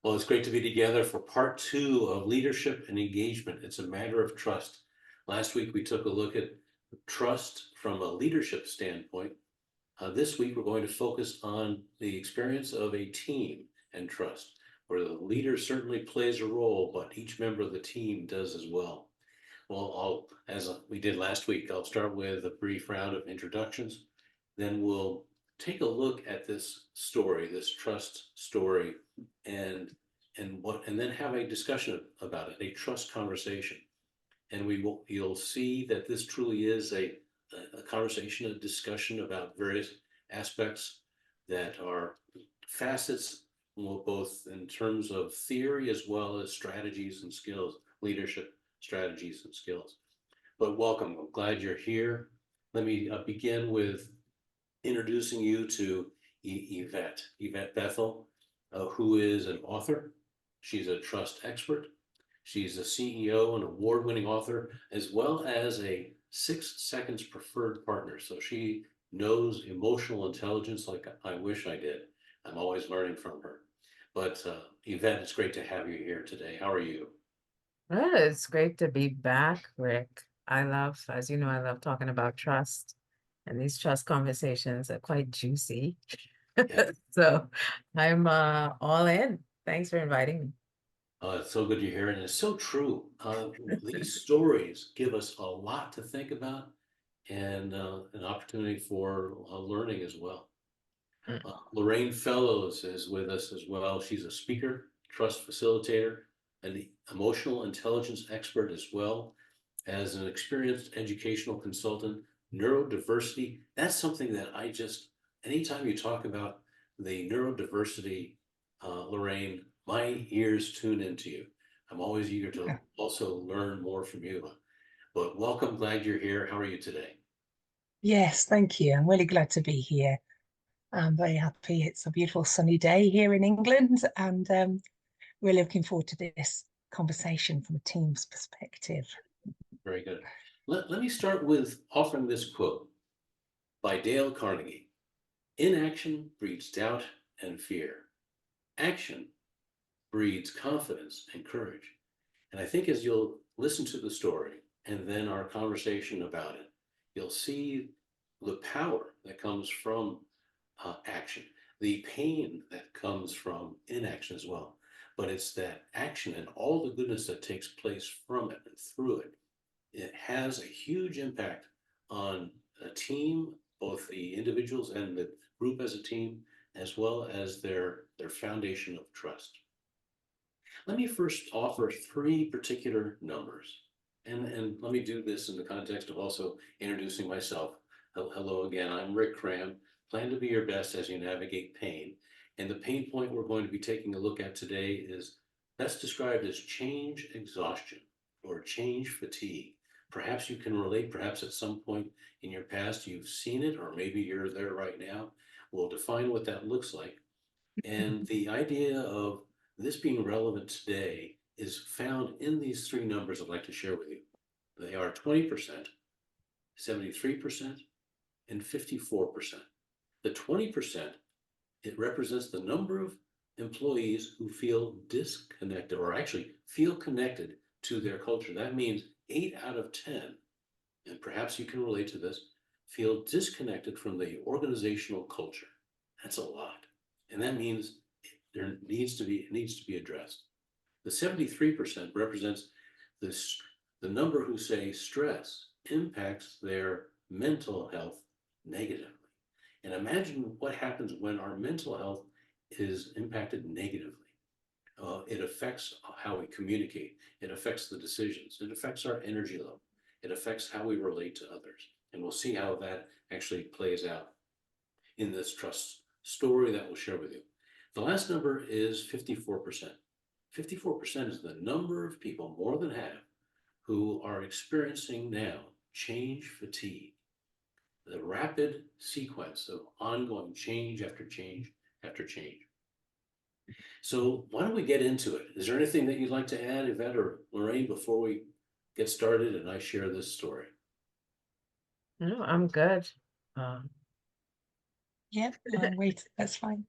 Well, it's great to be together for part 2 of leadership and engagement. It's a matter of trust. Last week, we took a look at trust from a leadership standpoint. This week, we're going to focus on the experience of a team and trust, where the leader certainly plays a role, but each member of the team does as well. Well, as we did last week, I'll start with a brief round of introductions. Then we'll take a look at this story, this trust story, and then have a discussion about it, a trust conversation. And you'll see that this truly is a conversation, a discussion about various aspects that are facets, both in terms of theory as well as strategies and skills, leadership strategies and skills. But welcome, I'm glad you're here. Let me begin with introducing you to Yvette Bethel, who is an author. She's a trust expert. She's a CEO and award-winning author, as well as a 6 Seconds preferred partner. So she knows emotional intelligence like I wish I did. I'm always learning from her. But Yvette, it's great to have you here today. How are you? Well, it's great to be back, Rick. As you know, I love talking about trust, and these trust conversations are quite juicy. Yeah. So I'm all in. Thanks for inviting me. It's so good to hear, and it's so true. These stories give us a lot to think about and an opportunity for learning as well. Mm. Lorraine Fellows is with us as well. She's a speaker, trust facilitator, an emotional intelligence expert as well as an experienced educational consultant, neurodiversity. That's something that anytime you talk about the neurodiversity, Lorraine, my ears tune into you. I'm always eager to also learn more from you. But welcome, glad you're here. How are you today? Yes, thank you. I'm really glad to be here. I'm very happy. It's a beautiful sunny day here in England, and we're looking forward to this conversation from a team's perspective. Very good. Let me start with offering this quote by Dale Carnegie. Inaction breeds doubt and fear. Action breeds confidence and courage. And I think as you'll listen to the story and then our conversation about it, you'll see the power that comes from action, the pain that comes from inaction as well. But it's that action and all the goodness that takes place from it and through it. It has a huge impact on a team, both the individuals and the group as a team, as well as their foundation of trust. Let me first offer 3 particular numbers. And let me do this in the context of also introducing myself. Hello again, I'm Rick Cram. Plan to be your best as you navigate pain. And the pain point we're going to be taking a look at today is best described as change exhaustion or change fatigue. Perhaps you can relate, perhaps at some point in your past you've seen it, or maybe you're there right now. We'll define what that looks like. And the idea of this being relevant today is found in these 3 numbers I'd like to share with you. They are 20%, 73%, and 54%. The 20%, it represents the number of employees who feel disconnected or actually feel connected to their culture. That means 8 out of 10, and perhaps you can relate to this, feel disconnected from the organizational culture. That's a lot. And that means it needs to be addressed. The 73% represents the number who say stress impacts their mental health negatively. And imagine what happens when our mental health is impacted negatively. It affects how we communicate. It affects the decisions. It affects our energy level. It affects how we relate to others. And we'll see how that actually plays out in this trust story that we'll share with you. The last number is 54%. 54% is the number of people, more than half, who are experiencing now change fatigue, the rapid sequence of ongoing change after change after change. So why don't we get into it? Is there anything that you'd like to add, Yvette or Lorraine, before we get started and I share this story? No, I'm good. Yeah, wait, that's fine.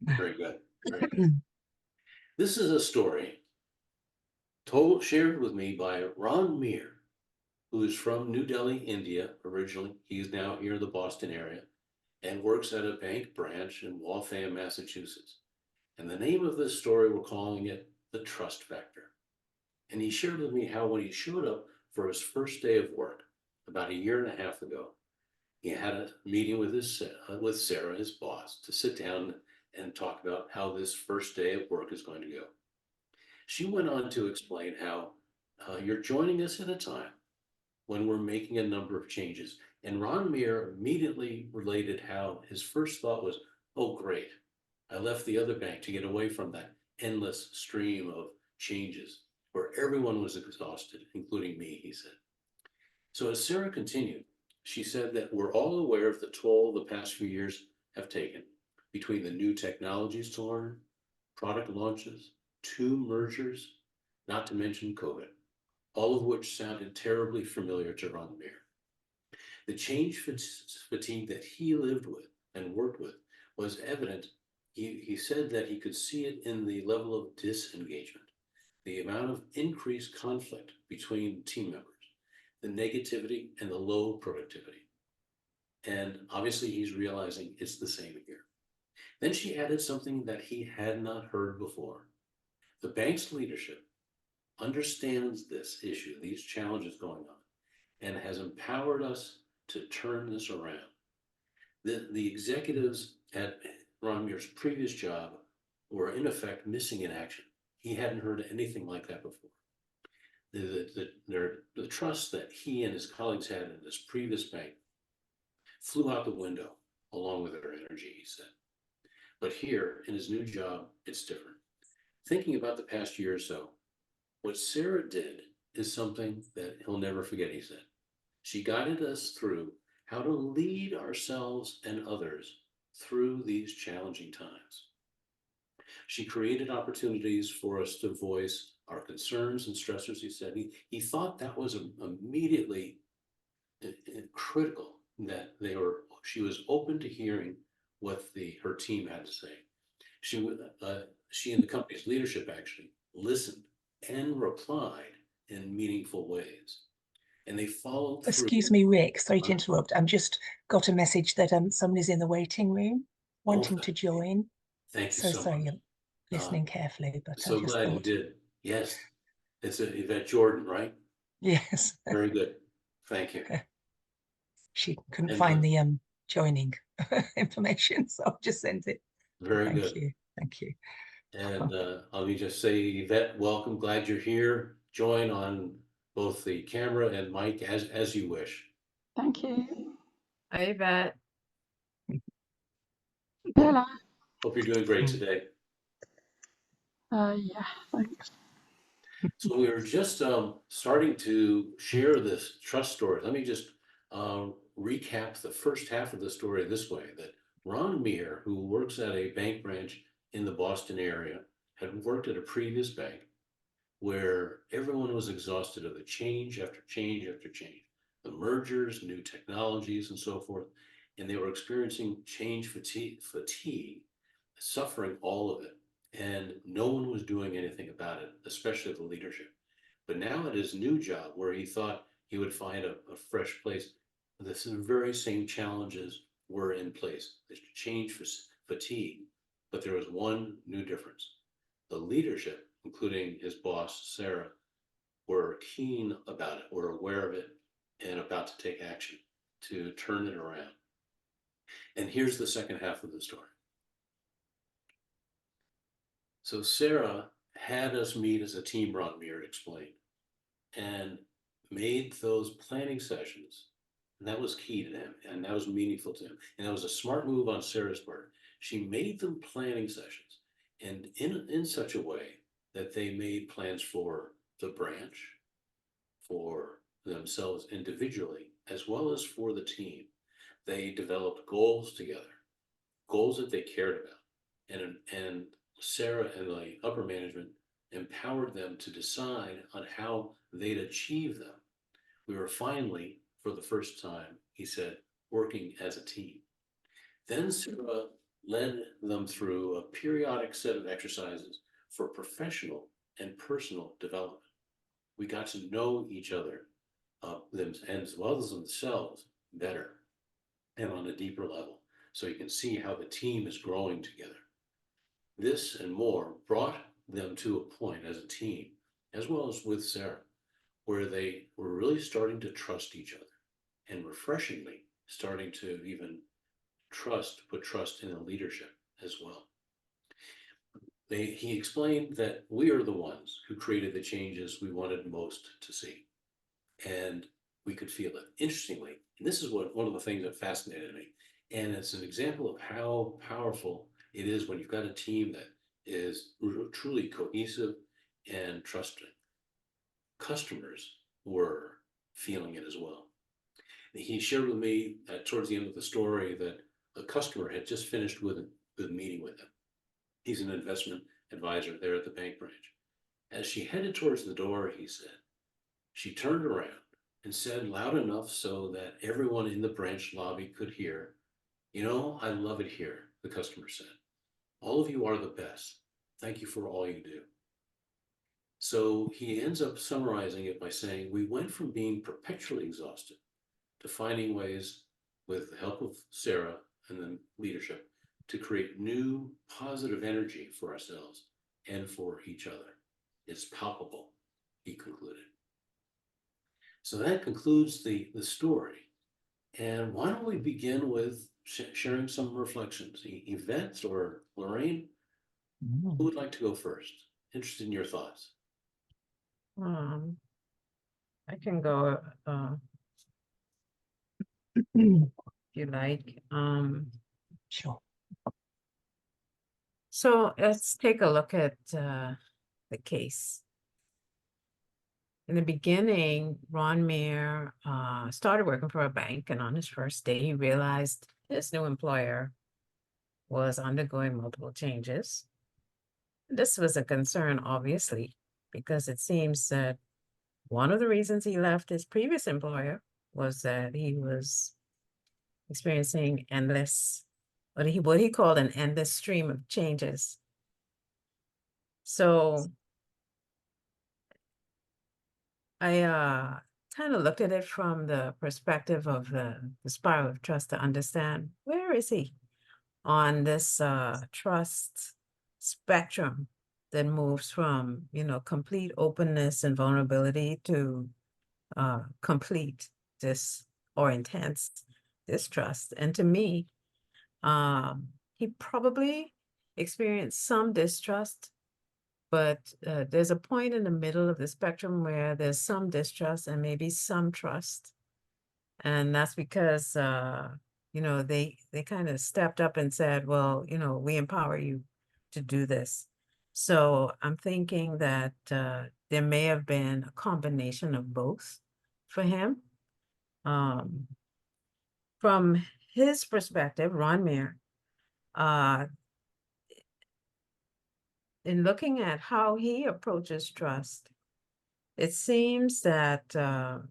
Very good. Very good. This is a story shared with me by Ron Meer, who is from New Delhi, India, originally. He's now here in the Boston area and works at a bank branch in Waltham, Massachusetts. And the name of this story, we're calling it The Trust Factor. And he shared with me how when he showed up for his first day of work about 1.5 years ago, he had a meeting with Sarah, his boss, to sit down and talk about how this first day of work is going to go. She went on to explain how you're joining us at a time when we're making a number of changes. And Ron Meer immediately related how his first thought was, oh, great, I left the other bank to get away from that endless stream of changes where everyone was exhausted, including me, he said. So as Sarah continued, she said that we're all aware of the toll the past few years have taken between the new technologies to learn, product launches, 2 mergers, not to mention COVID, all of which sounded terribly familiar to Ron Meer. The change fatigue that he lived with and worked with was evident. He said that he could see it in the level of disengagement, the amount of increased conflict between team members, the negativity and the low productivity. And obviously he's realizing it's the same here. Then she added something that he had not heard before. The bank's leadership understands this issue, these challenges going on, and has empowered us to turn this around. The executives at Ron Meer's previous job were in effect missing in action. He hadn't heard anything like that before. The trust that he and his colleagues had in this previous bank flew out the window along with their energy, he said. But here in his new job, it's different. Thinking about the past year or so, what Sarah did is something that he'll never forget, he said. She guided us through how to lead ourselves and others through these challenging times. She created opportunities for us to voice our concerns and stressors, he said. He thought that was immediately critical, that she was open to hearing what her team had to say. She and the company's leadership actually listened and replied in meaningful ways. And they followed through. Excuse me, Rick, sorry to interrupt. I've just got a message that someone is in the waiting room wanting to join. Thank you so so sorry, much. I'm listening carefully, but So I just glad thought. you did. Yes, it's Yvette Jordan, right? Yes. Very good. Thank you. She couldn't find the joining information, so I've just sent it. Very good. Thank you. Thank you. And let me just say, Yvette, welcome. Glad you're here. Join on both the camera and mic as you wish. Thank you. Hi, Yvette. Hello. Hope you're doing great today. Yeah, thanks. So we were just starting to share this trust story. Let me just recap the first half of the story this way, that Ron Meer, who works at a bank branch in the Boston area, had worked at a previous bank where everyone was exhausted of the change after change after change, the mergers, new technologies, and so forth. And they were experiencing change fatigue, suffering all of it. And no one was doing anything about it, especially the leadership. But now at his new job, where he thought he would find a fresh place, the very same challenges were in place. The change fatigue, but there was one new difference. The leadership, including his boss, Sarah, were keen about it, were aware of it, and about to take action to turn it around. And here's the second half of the story. So Sarah had us meet as a team, Ron Meer explained, and made those planning sessions. And that was key to him, and that was meaningful to him. And that was a smart move on Sarah's part. She made them planning sessions, and in such a way that they made plans for the branch, for themselves individually, as well as for the team. They developed goals together, goals that they cared about. And Sarah and the upper management empowered them to decide on how they'd achieve them. We were finally, for the first time, he said, working as a team. Then Sarah led them through a periodic set of exercises for professional and personal development. We got to know each other, them and as well as themselves better and on a deeper level, so you can see how the team is growing together. This and more brought them to a point as a team, as well as with Sarah, where they were really starting to trust each other and refreshingly starting to even put trust in the leadership as well. He explained that we are the ones who created the changes we wanted most to see, and we could feel it. Interestingly, and this is one of the things that fascinated me, and it's an example of how powerful it is when you've got a team that is truly cohesive and trusting. Customers were feeling it as well. He shared with me towards the end of the story that a customer had just finished with a meeting with him. He's an investment advisor there at the bank branch. As she headed towards the door, he said, she turned around and said loud enough so that everyone in the branch lobby could hear, "You know, I love it here," the customer said. "All of you are the best. Thank you for all you do." So he ends up summarizing it by saying, we went from being perpetually exhausted to finding ways, with the help of Sarah and the leadership, to create new positive energy for ourselves and for each other. It's palpable, he concluded. So that concludes the story. And why don't we begin with sharing some reflections? Yvette or Lorraine, who would like to go first? Interested in your thoughts. I can go if you like. Sure. So let's take a look at the case. In the beginning, Ron Mayer started working for a bank, and on his first day, he realized his new employer was undergoing multiple changes. This was a concern, obviously, because it seems that one of the reasons he left his previous employer was that he was experiencing what he called an endless stream of changes. So I kind of looked at it from the perspective of the spiral of trust to understand where is he on this trust spectrum that moves from, complete openness and vulnerability to complete or intense distrust. And to me, he probably experienced some distrust, but there's a point in the middle of the spectrum where there's some distrust and maybe some trust. And that's because, they kind of stepped up and said, well, we empower you to do this. So I'm thinking that there may have been a combination of both for him. From his perspective, Ron Mayer, in looking at how he approaches trust, it seems that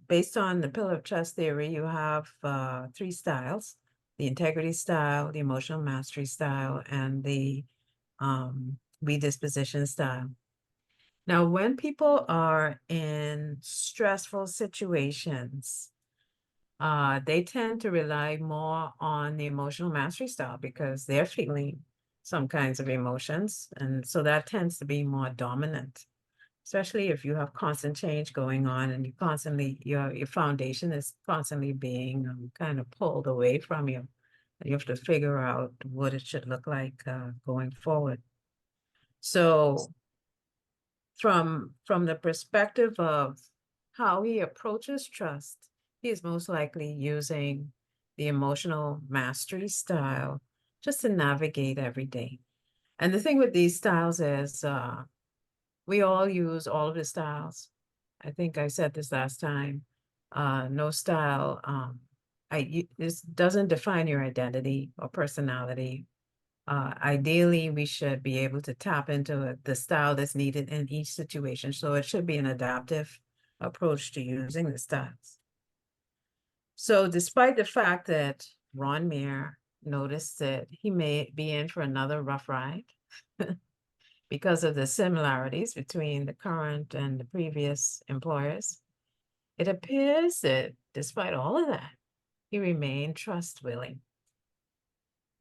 based on the pillar of trust theory, you have 3 styles: the integrity style, the emotional mastery style, and the redisposition style. Now, when people are in stressful situations, they tend to rely more on the emotional mastery style because they're feeling some kinds of emotions. And so that tends to be more dominant, especially if you have constant change going on and your foundation is constantly being kind of pulled away from you. And you have to figure out what it should look like going forward. So from the perspective of how he approaches trust, he is most likely using the emotional mastery style just to navigate every day. And the thing with these styles is we all use all of the styles. I think I said this last time. No style, this doesn't define your identity or personality. Ideally, we should be able to tap into the style that's needed in each situation. So it should be an adaptive approach to using the styles. So despite the fact that Ron Mayer noticed that he may be in for another rough ride, because of the similarities between the current and the previous employers, it appears that despite all of that, he remained trust willing.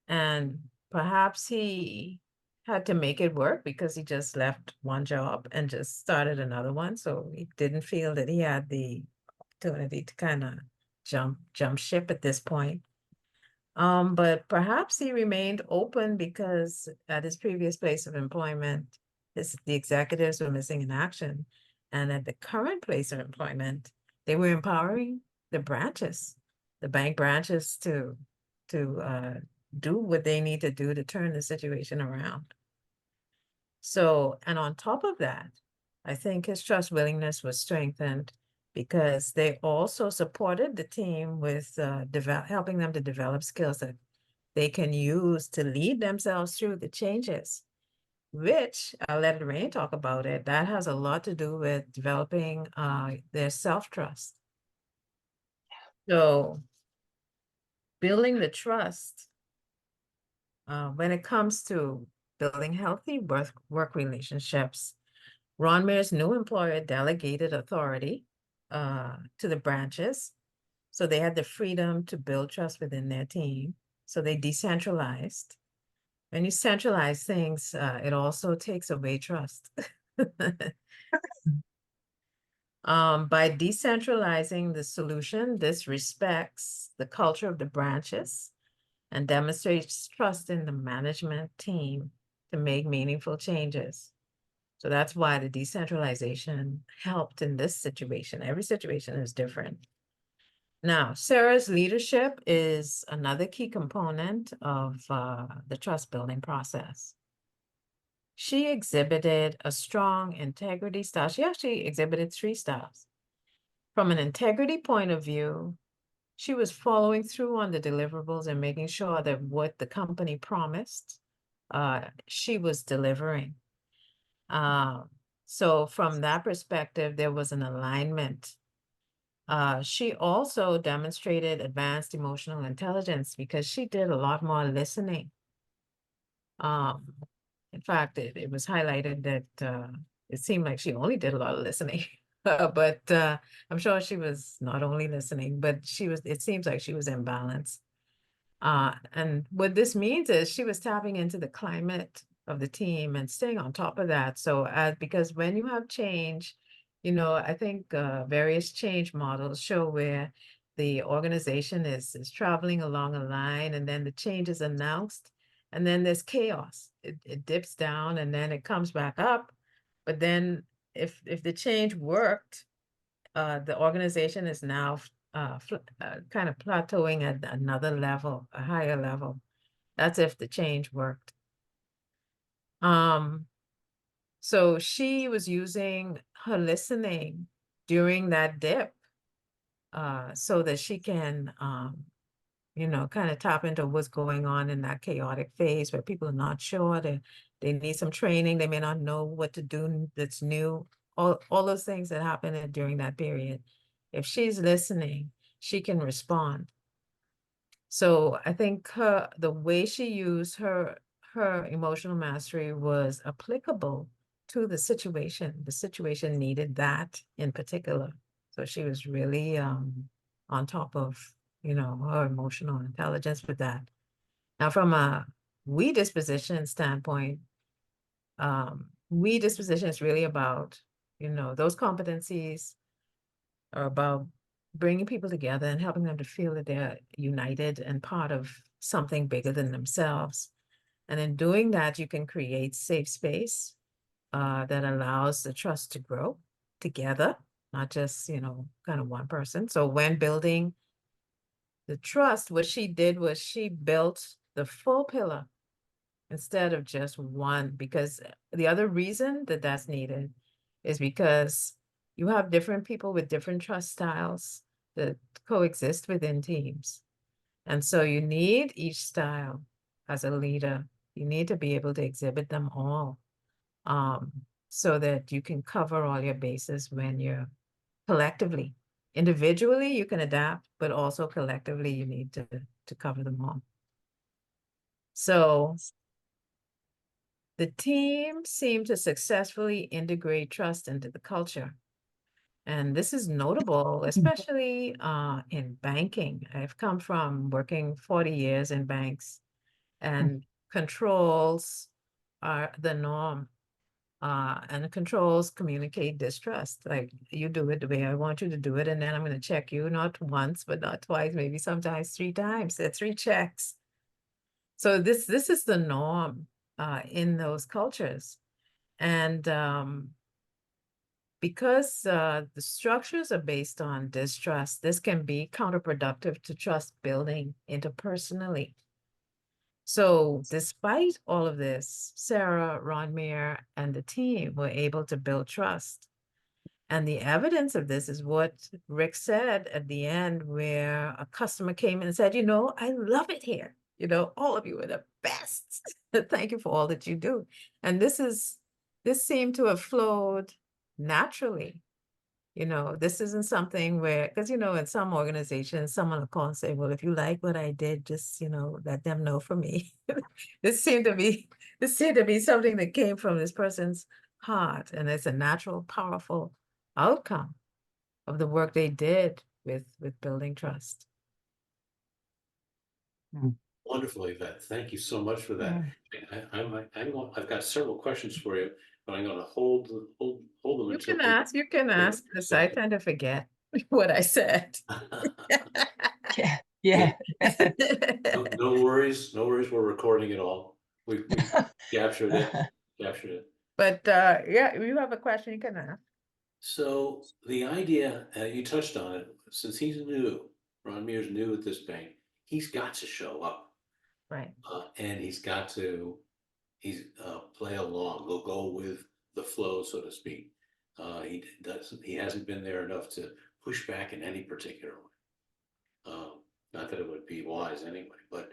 And perhaps he had to make it work because he just left one job and just started another one. So he didn't feel that he had the opportunity to kind of jump ship at this point. But perhaps he remained open because at his previous place of employment, the executives were missing in action. And at the current place of employment, they were empowering the branches, the bank branches to do what they need to do to turn the situation around. So, and on top of that, I think his trust willingness was strengthened because they also supported the team with helping them to develop skills that they can use to lead themselves through the changes, which I'll let Lorraine talk about it. That has a lot to do with developing their self-trust. So building the trust when it comes to building healthy work relationships, Ron Mayer's new employer delegated authority to the branches. So they had the freedom to build trust within their team. So they decentralized. When you centralize things, it also takes away trust. By decentralizing the solution, this respects the culture of the branches and demonstrates trust in the management team to make meaningful changes. So that's why the decentralization helped in this situation. Every situation is different. Now, Sarah's leadership is another key component of the trust building process. She exhibited a strong integrity style. She actually exhibited 3 styles. From an integrity point of view, she was following through on the deliverables and making sure that what the company promised, she was delivering. So from that perspective, there was an alignment. She also demonstrated advanced emotional intelligence because she did a lot more listening. In fact, it was highlighted that it seemed like she only did a lot of listening. But I'm sure she was not only listening, but it seems like she was in balance. And what this means is she was tapping into the climate of the team and staying on top of that. So because when you have change, I think various change models show where the organization is traveling along a line and then the change is announced and then there's chaos. It dips down and then it comes back up. But then if the change worked, the organization is now kind of plateauing at another level, a higher level. That's if the change worked. So she was using her listening during that dip so that she can, kind of tap into what's going on in that chaotic phase where people are not sure, they need some training, they may not know what to do that's new, all those things that happen during that period. If she's listening, she can respond. So I think the way she used her emotional mastery was applicable to the situation. The situation needed that in particular. So she was really on top of, her emotional intelligence with that. Now, from a we disposition standpoint, we disposition is really about, those competencies are about bringing people together and helping them to feel that they're united and part of something bigger than themselves. And in doing that, you can create safe space that allows the trust to grow together, not just, kind of one person. So when building the trust, what she did was she built the full pillar instead of just one, because the other reason that that's needed is because you have different people with different trust styles that coexist within teams. And so you need each style as a leader. You need to be able to exhibit them all so that you can cover all your bases when you're collectively. Individually, you can adapt, but also collectively, you need to cover them all. So The team seemed to successfully integrate trust into the culture. And this is notable, especially in banking. I've come from working 40 years in banks, and controls are the norm. And controls communicate distrust. Like, you do it the way I want you to do it, and then I'm going to check you not once, but not twice, maybe sometimes 3 times. That's 3 checks. So this is the norm in those cultures. And because the structures are based on distrust, this can be counterproductive to trust building interpersonally. So despite all of this, Sarah, Ronmere, and the team were able to build trust. And the evidence of this is what Rick said at the end, where a customer came in and said, you know, I love it here. You know, all of you are the best. Thank you for all that you do. And this seemed to have flowed naturally. You know, this isn't something where, because, you know, in some organizations, someone will call and say, well, if you like what I did, just, you know, let them know for me. This seemed to be something that came from this person's heart. And it's a natural, powerful outcome of the work they did with building trust. Wonderful, Yvette. Thank you so much for that. I've got several questions for you, but I'm going to hold them You until can ask, because I tend to forget what I said. Yeah. No worries. We're recording it all. We captured it. But yeah, if you have a question, you can ask. So the idea, you touched on it, since he's new, Ron Mears new at this bank, he's got to show up. Right. And he's got to play along, go with the flow, so to speak. He hasn't been there enough to push back in any particular way. Not that it would be wise anyway, but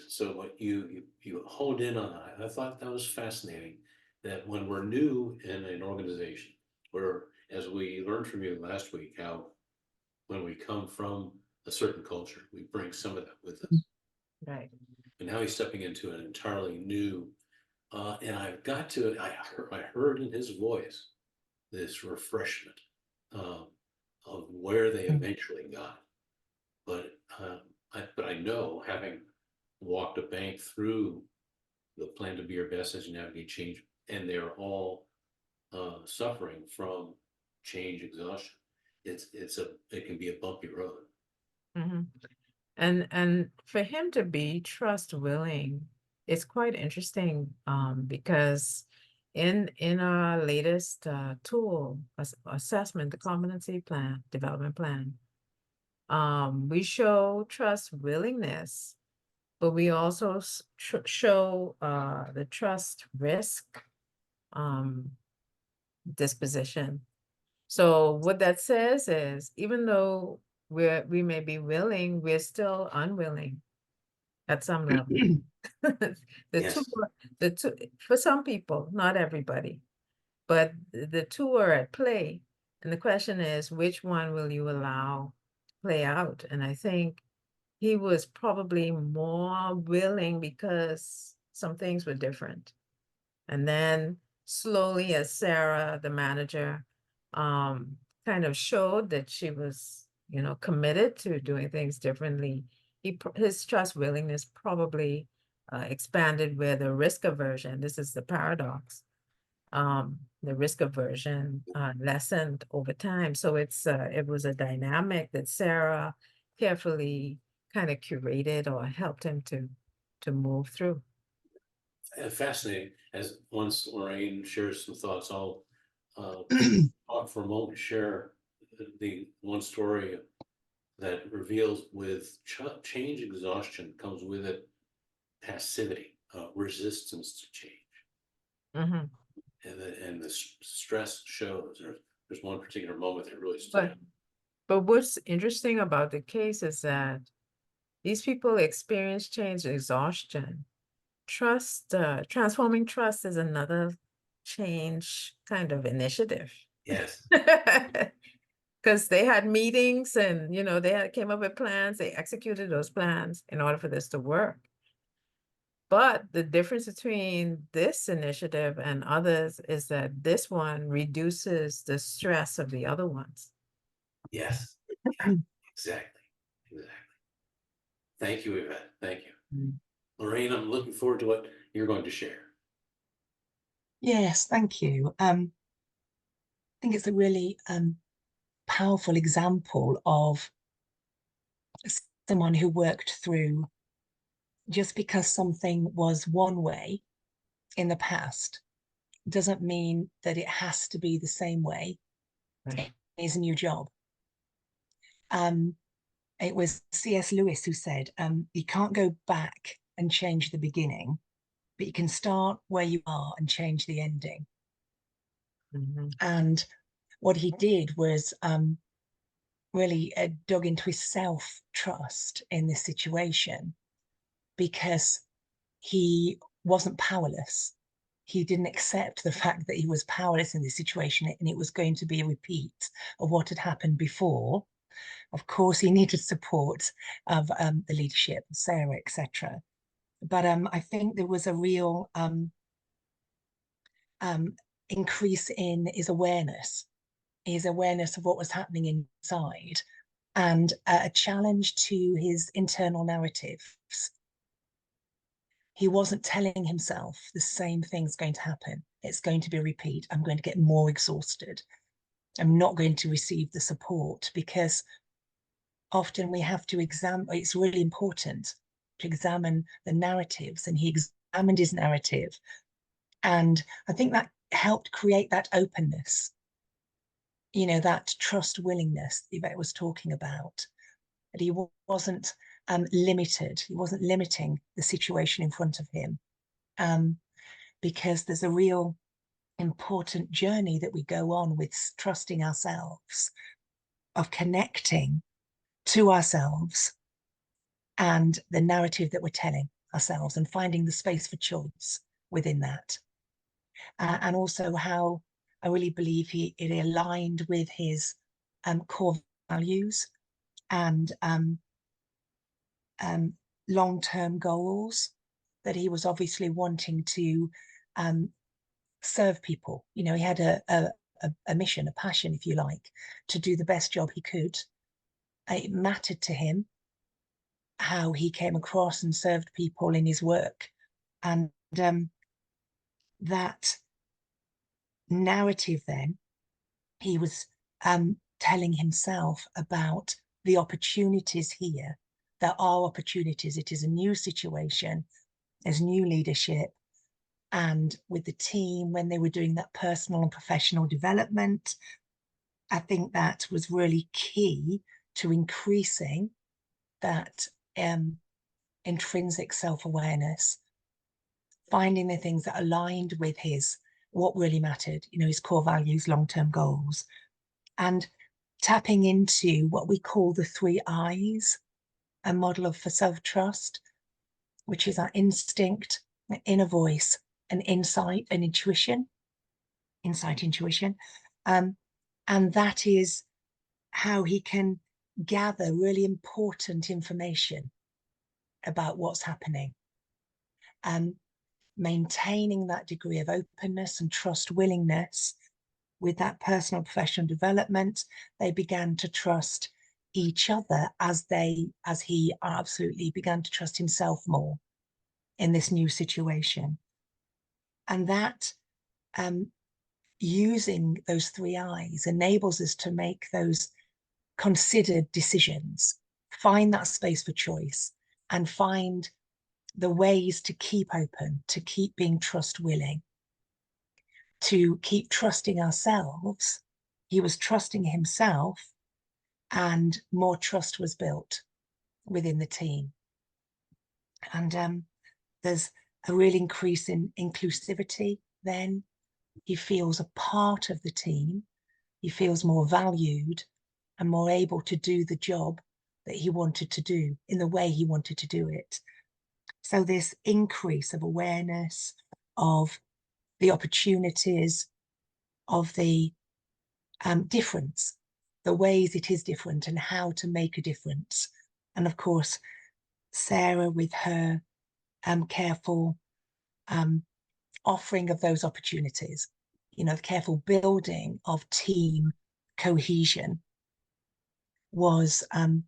so what you honed in on that, I thought that was fascinating, that when we're new in an organization, where, as we learned from you last week, how when we come from a certain culture, we bring some of that with us. Right. And now he's stepping into an entirely new, and I heard in his voice this refreshment of where they eventually got. But I know, having walked a bank through the plan to be your best as you navigate change, and they're all suffering from change exhaustion. It can be a bumpy road. Mm-hmm. And for him to be trust willing, it's quite interesting because in our latest tool assessment, the competency plan, development plan, we show trust willingness, but we also show the trust risk disposition. So what that says is, even though we may be willing, we're still unwilling at some level. Yes. The two, for some people, not everybody, but the two are at play. And the question is, which one will you allow to play out? And I think he was probably more willing because some things were different. And then slowly, as Sarah, the manager, kind of showed that she was, you know, committed to doing things differently, his trust willingness probably expanded, where the risk aversion, this is the paradox, the risk aversion lessened over time. So it was a dynamic that Sarah carefully kind of curated or helped him to move through. Fascinating. As once Lorraine shares some thoughts, I'll talk for a moment, share the one story that reveals with change exhaustion comes with it passivity, resistance to change. Mm-hmm. And the stress shows. There's one particular moment that really stood out. But what's interesting about the case is that these people experience change exhaustion. Trust, transforming trust is another change kind of initiative. Yes. Because they had meetings and, you know, came up with plans, they executed those plans in order for this to work. But the difference between this initiative and others is that this one reduces the stress of the other ones. Yes, yeah, exactly, exactly. Thank you, Yvette. Thank you. Mm. Lorraine, I'm looking forward to what you're going to share. Yes, thank you. I think it's a really powerful example of someone who worked through, just because something was one way in the past doesn't mean that it has to be the same way Right. in his new job. It was C.S. Lewis who said, you can't go back and change the beginning, but you can start where you are and change the ending. Mhm. And what he did was really dug into his self-trust in this situation, because he wasn't powerless. He didn't accept the fact that he was powerless in this situation and it was going to be a repeat of what had happened before. Of course, he needed support of the leadership, Sarah, etc. But I think there was a real increase in his awareness of what was happening inside, and a challenge to his internal narratives. He wasn't telling himself the same thing's going to happen. It's going to be a repeat. I'm going to get more exhausted. I'm not going to receive the support, because often we have to examine, it's really important to examine the narratives, and he examined his narrative. And I think that helped create that openness, you know, that trust willingness Yvette was talking about, that he wasn't limited. He wasn't limiting the situation in front of him, because there's a real important journey that we go on with trusting ourselves, of connecting to ourselves and the narrative that we're telling ourselves, and finding the space for choice within that. And also how I really believe it aligned with his core values and long-term goals, that he was obviously wanting to serve people. You know, he had a mission, a passion, if you like, to do the best job he could. It mattered to him how he came across and served people in his work. And that narrative, then, he was telling himself about the opportunities here. There are opportunities. It is a new situation. There's new leadership. And with the team, when they were doing that personal and professional development, I think that was really key to increasing that intrinsic self-awareness, finding the things that aligned with what really mattered, you know, his core values, long-term goals, and tapping into what we call the 3 I's, a model for self-trust, which is our instinct, inner voice, and insight and intuition. And that is how he can gather really important information about what's happening, and maintaining that degree of openness and trust willingness. With that personal professional development, they began to trust each other as he absolutely began to trust himself more in this new situation. And that using those 3 I's enables us to make those considered decisions, find that space for choice, and find the ways to keep open, to keep being trust willing, to keep trusting ourselves. He was trusting himself, and more trust was built within the team. And there's a real increase in inclusivity then. He feels a part of the team. He feels more valued and more able to do the job that he wanted to do in the way he wanted to do it. So this increase of awareness of the opportunities, of the difference, the ways it is different and how to make a difference. And of course, Sarah, with her careful offering of those opportunities, you know, the careful building of team cohesion was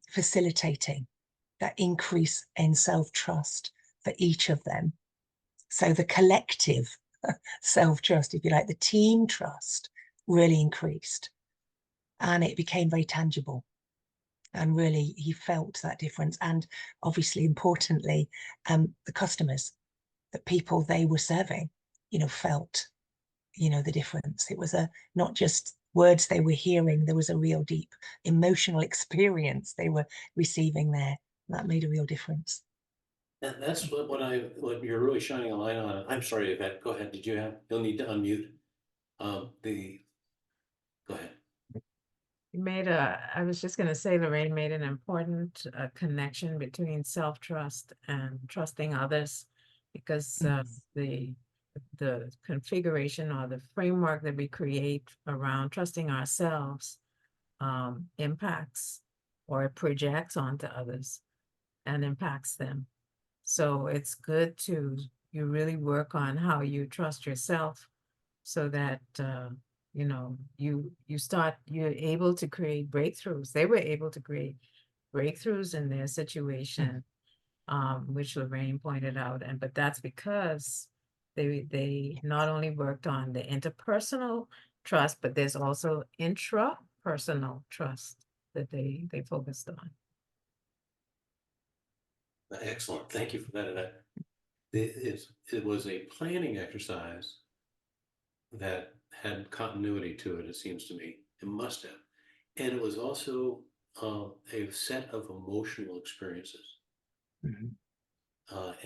facilitating that increase in self-trust for each of them. So the collective self-trust, if you like, the team trust really increased, and it became very tangible. And really, he felt that difference. And obviously, importantly, the customers, the people they were serving, you know, felt, you know, the difference. It was not just words they were hearing, there was a real deep emotional experience they were receiving there. That made a real difference. And that's what you're really shining a light on. I'm sorry, Yvette, go ahead. You'll need to unmute. Go ahead. I was just going to say, Lorraine made an important connection between self-trust and trusting others, because the configuration or the framework that we create around trusting ourselves impacts or projects onto others and impacts them. So it's good you really work on how you trust yourself, so that you know, you're able to create breakthroughs. They were able to create breakthroughs in their situation, which Lorraine pointed out. But that's because they not only worked on the interpersonal trust, but there's also intrapersonal trust that they focused on. Excellent. Thank you for that, Yvette. It was a planning exercise that had continuity to it, it seems to me. It must have. And it was also a set of emotional experiences. And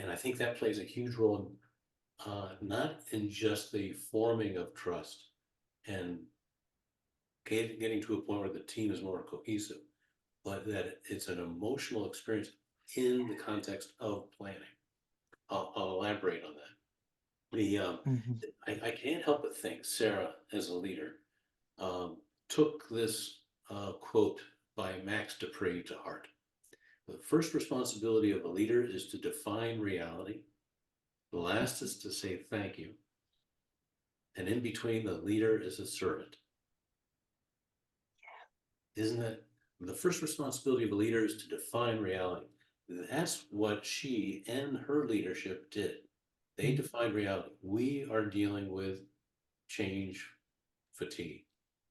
I think that plays a huge role, not in just the forming of trust and getting to a point where the team is more cohesive, but that it's an emotional experience in the context of planning. I'll elaborate on that. I can't help but think Sarah, as a leader, took this quote by Max Dupree to heart. The first responsibility of a leader is to define reality. The last is to say thank you. And in between, the leader is a servant. Isn't that the first responsibility of a leader is to define reality? That's what she and her leadership did. They defined reality. We are dealing with change fatigue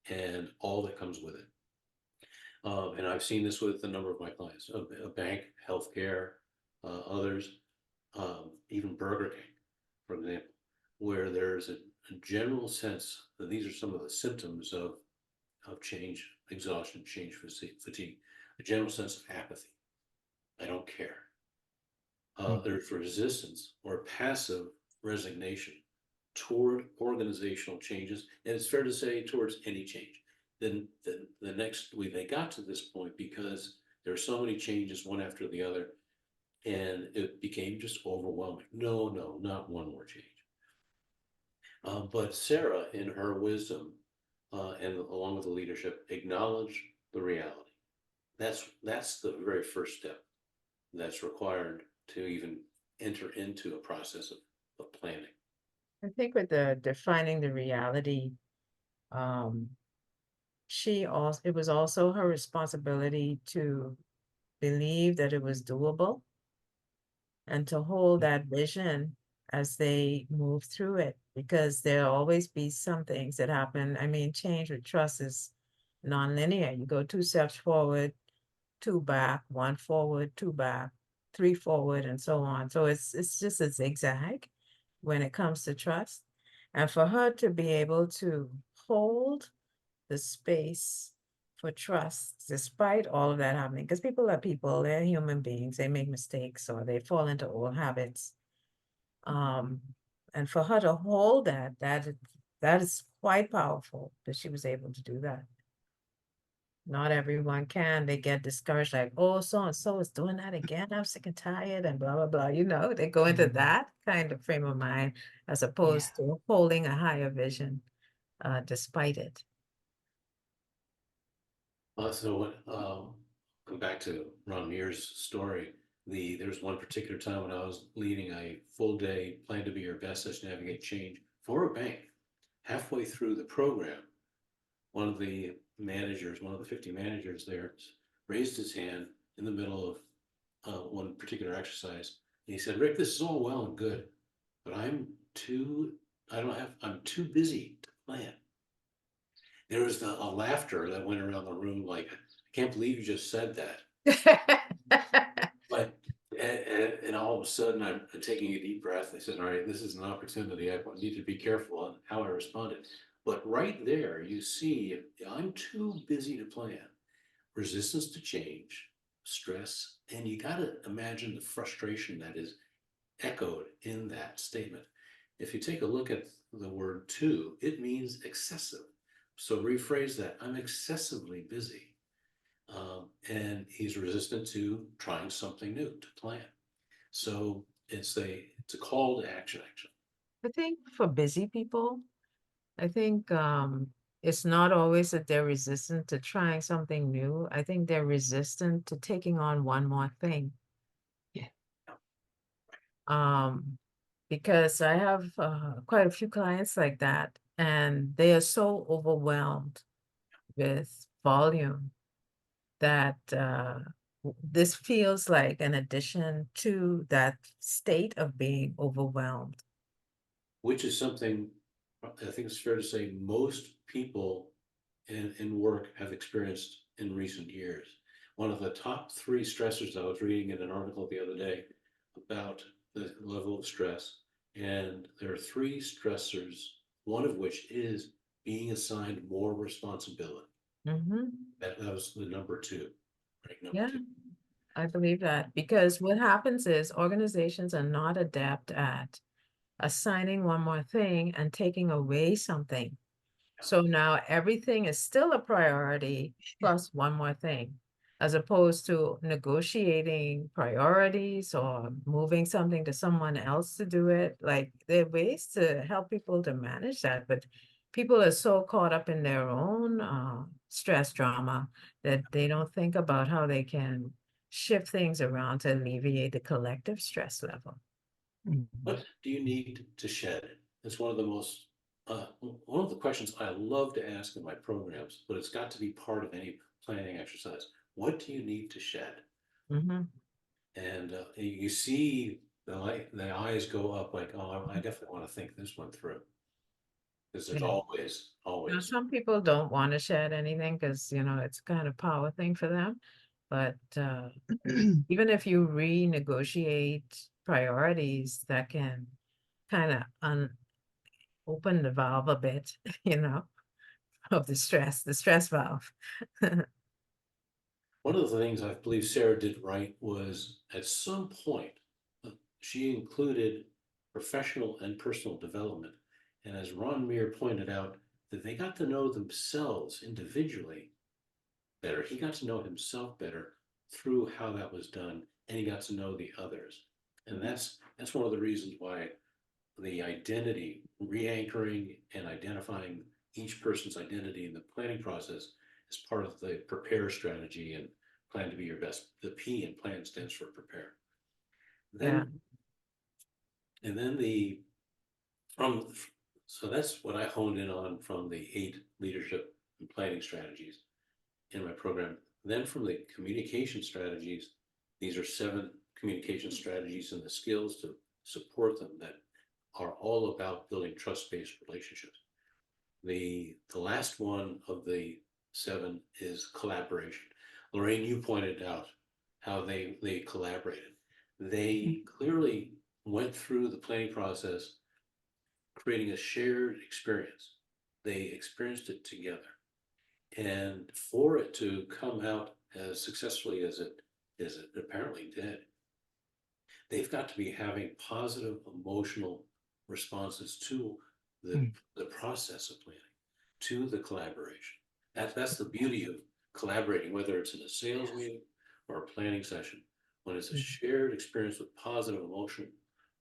and all that comes with it. And I've seen this with a number of my clients, a bank, healthcare, others, even Burger King, for example, where there's a general sense that these are some of the symptoms of change, exhaustion, change fatigue, a general sense of apathy. I don't care. There's resistance or passive resignation toward organizational changes, and it's fair to say towards any change. Then the next they got to this point because there are so many changes one after the other, and it became just overwhelming. No, not one more change. But Sarah, in her wisdom, and along with the leadership, acknowledged the reality. That's the very first step that's required to even enter into a process of planning. I think with the defining the reality, it was also her responsibility to believe that it was doable and to hold that vision as they move through it, because there'll always be some things that happen. I mean, change with trust is nonlinear. You go 2 steps forward, 2 back, 1 forward, 2 back, 3 forward, and so on. So it's just a zigzag when it comes to trust. And for her to be able to hold the space for trust, despite all of that happening, because people are people, they're human beings, they make mistakes or they fall into old habits. And for her to hold that is quite powerful that she was able to do that. Not everyone can. They get discouraged, like, oh, so-and-so is doing that again. I'm sick and tired and blah, blah, blah. You know, they go into that kind of frame of mind as opposed to holding a higher vision despite it. So come back to Ron Mears' story. There's one particular time when I was leading a full day plan to be your best as navigate change for a bank. Halfway through the program, one of the managers, one of the 50 managers there, raised his hand in the middle of one particular exercise. And he said, "Rick, this is all well and good, but I'm too busy to plan." There was a laughter that went around the room like, "I can't believe you just said that." But, and all of a sudden I'm taking a deep breath. I said, all right, this is an opportunity. I need to be careful on how I responded. But right there, you see, I'm too busy to plan. Resistance to change, stress, and you got to imagine the frustration that is echoed in that statement. If you take a look at the word too, it means excessive. So rephrase that, I'm excessively busy. And he's resistant to trying something new, to plan. So it's a call to action, actually. I think for busy people, I think it's not always that they're resistant to trying something new. I think they're resistant to taking on one more thing. Yeah. Because I have quite a few clients like that, and they are so overwhelmed with volume that this feels like an addition to that state of being overwhelmed. Which is something I think it's fair to say most people in work have experienced in recent years. One of the top 3 stressors I was reading in an article the other day about the level of stress, and there are 3 stressors, one of which is being assigned more responsibility. Mm-hmm. That was the number 2, right? Number Yeah, 2. I believe that, because what happens is organizations are not adept at assigning one more thing and taking away something. So now everything is still a priority plus one more thing, as opposed to negotiating priorities or moving something to someone else to do it. Like, there are ways to help people to manage that, but people are so caught up in their own stress drama that they don't think about how they can shift things around to alleviate the collective stress level. What do you need to shed? It's one of the questions I love to ask in my programs, but it's got to be part of any planning exercise. What do you need to shed? Mm-hmm. And you see the eyes go up like, oh, I definitely want to think this one through. Because there's Yeah. always. Now, some people don't want to shed anything because, it's kind of power thing for them. But even if you renegotiate priorities, that can kind of open the valve a bit, of the stress valve. One of the things I believe Sarah did right was at some point, she included professional and personal development. And as Ron Meir pointed out, that they got to know themselves individually better. He got to know himself better through how that was done, and he got to know the others. And that's one of the reasons why the identity, re-anchoring and identifying each person's identity in the planning process is part of the prepare strategy and plan to be your best. The P in plan stands for prepare. Then, and then so that's what I honed in on from the 8 leadership and planning strategies in my program. Then from the communication strategies, these are 7 communication strategies and the skills to support them that are all about building trust-based relationships. The last one of the 7 is collaboration. Lorraine, you pointed out how they collaborated. They clearly went through the planning process, creating a shared experience. They experienced it together. And for it to come out as successfully as it apparently did, they've got to be having positive emotional responses to the process of planning, to the collaboration. That's the beauty of collaborating, whether it's in a sales meeting or a planning session. When it's a shared experience with positive emotional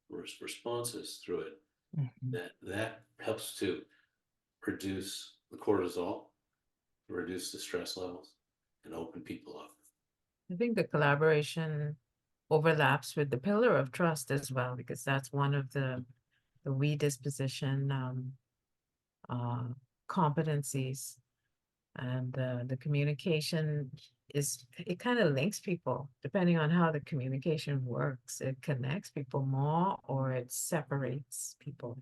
responses through it, that helps to reduce the cortisol, reduce the stress levels, and open people up. I think the collaboration overlaps with the pillar of trust as well, because that's one of the redisposition competencies. And the communication it kind of links people depending on how the communication works. It connects people more or it separates people.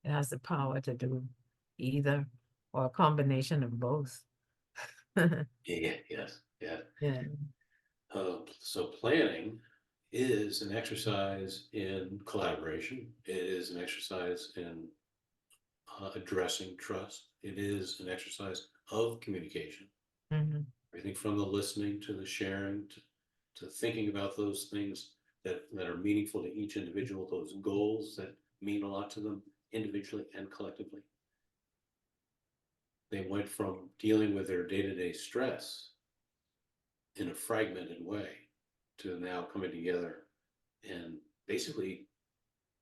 It has the power to do either or a combination of both. Yeah, yes, yeah. Yeah. So planning is an exercise in collaboration. It is an exercise in addressing trust. It is an exercise of communication. Mhm. Everything from the listening to the sharing to thinking about those things that are meaningful to each individual, those goals that mean a lot to them individually and collectively. They went from dealing with their day-to-day stress in a fragmented way to now coming together and basically,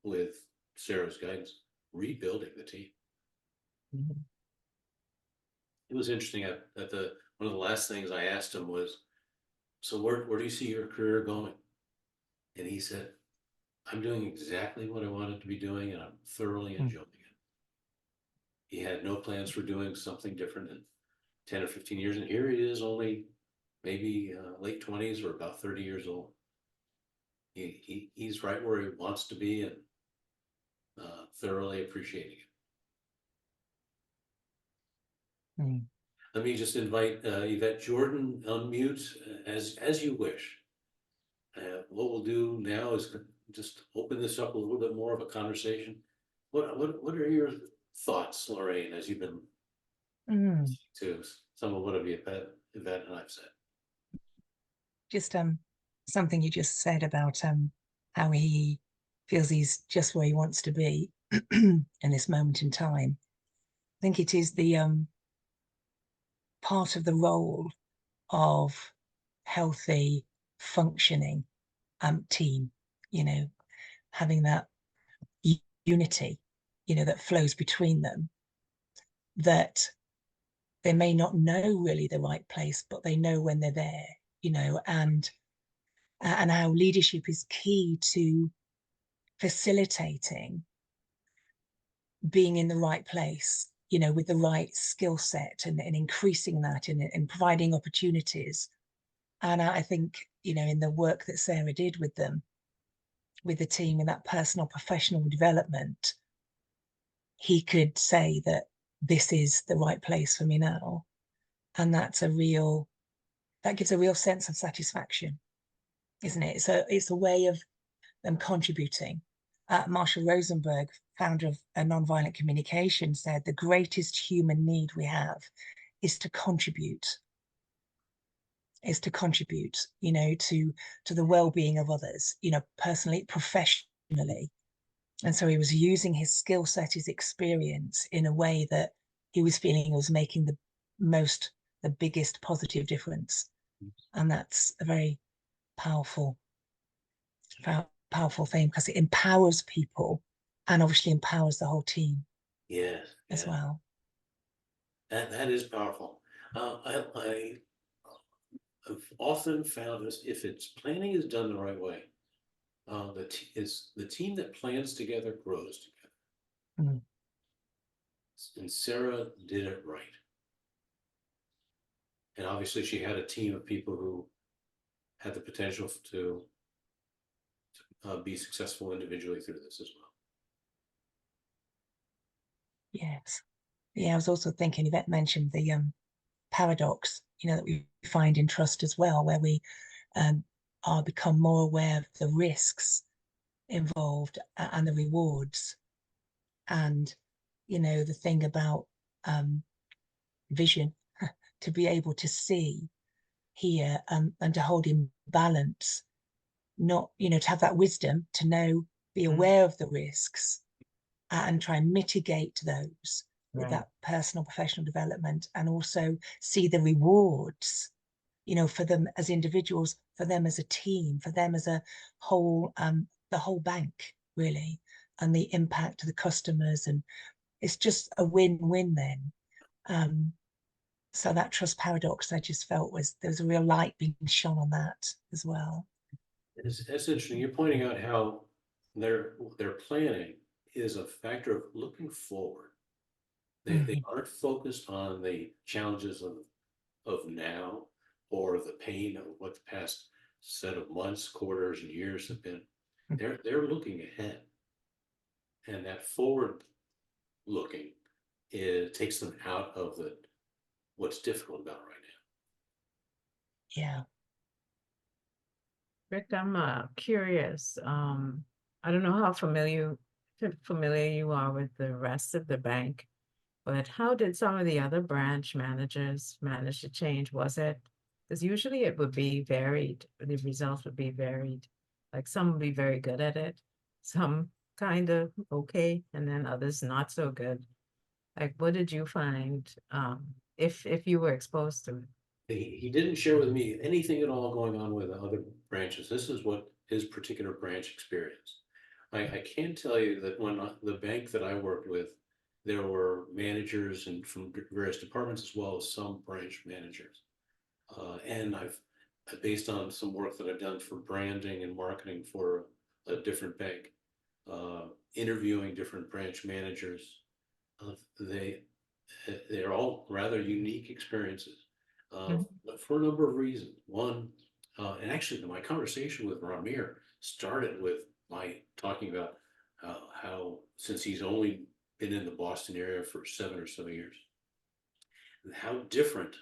with Sarah's guidance, rebuilding the team. Mhm. It was interesting at the one of the last things I asked him was, so where do you see your career going? And he said, I'm doing exactly what I wanted to be doing and I'm thoroughly enjoying it. He had no plans for doing something different in 10 or 15 years. And here he is, only maybe late 20s or about 30 years old. He's right where he wants to be and thoroughly appreciating it. Mm. Let me just invite Yvette Jordan, unmute as you wish. What we'll do now is just open this up a little bit more of a conversation. What are your thoughts, Lorraine, as you've been to some of what Yvette and I've said? Just something you just said about how he feels he's just where he wants to be in this moment in time. I think it is the part of the role of healthy, functioning team, having that unity, that flows between them, that they may not know really the right place, but they know when they're there, and how leadership is key to facilitating being in the right place, with the right skill set and increasing that and providing opportunities. And I think, in the work that Sarah did with them, with the team in that personal professional development, he could say that this is the right place for me now. And that gives a real sense of satisfaction, isn't it? So it's a way of them contributing. Marshall Rosenberg, founder of Nonviolent Communication, said the greatest human need we have is to contribute. To the well-being of others, personally, professionally. And so he was using his skill set, his experience in a way that he was feeling was making the biggest positive difference. And that's a very powerful thing, because it empowers people and obviously empowers the whole team. Yes, as well. That is powerful. I've often found this, if it's planning is done the right way, the team that plans together grows together. And Sarah did it right. And obviously she had a team of people who had the potential to be successful individually through this as well. Yes. Yeah, I was also thinking, Yvette mentioned the paradox, that we find in trust as well, where we are become more aware of the risks involved and the rewards. And, the thing about vision, to be able to see, hear, and to hold in balance, not, to have that wisdom to know, be aware of the risks and try and mitigate those with that personal professional development, and also see the rewards, for them as individuals, for them as a team, for them as a whole, the whole bank really, and the impact to the customers. And it's just a win-win then. So that trust paradox, I just felt there was a real light being shone on that as well. It's interesting. You're pointing out how their planning is a factor of looking forward. They aren't focused on the challenges of now or the pain of what the past set of months, quarters, and years have been. They're looking ahead, and that forward looking, it takes them out of what's difficult about it right now. Yeah. Rick, I'm curious. I don't know how familiar you are with the rest of the bank, but how did some of the other branch managers manage to change? Was it because usually it would be varied, the results would be varied. Like some would be very good at it, some kind of okay, and then others not so good. Like what did you find if you were exposed to it? He didn't share with me anything at all going on with other branches. This is what his particular branch experienced. I can tell you that when the bank that I worked with, there were managers and from various departments as well as some branch managers. And I've based on some work that I've done for branding and marketing for a different bank, interviewing different branch managers. They're all rather unique experiences for a number of reasons. One, and actually my conversation with Ramir started with my talking about how since he's only been in the Boston area for 7 or so years, how different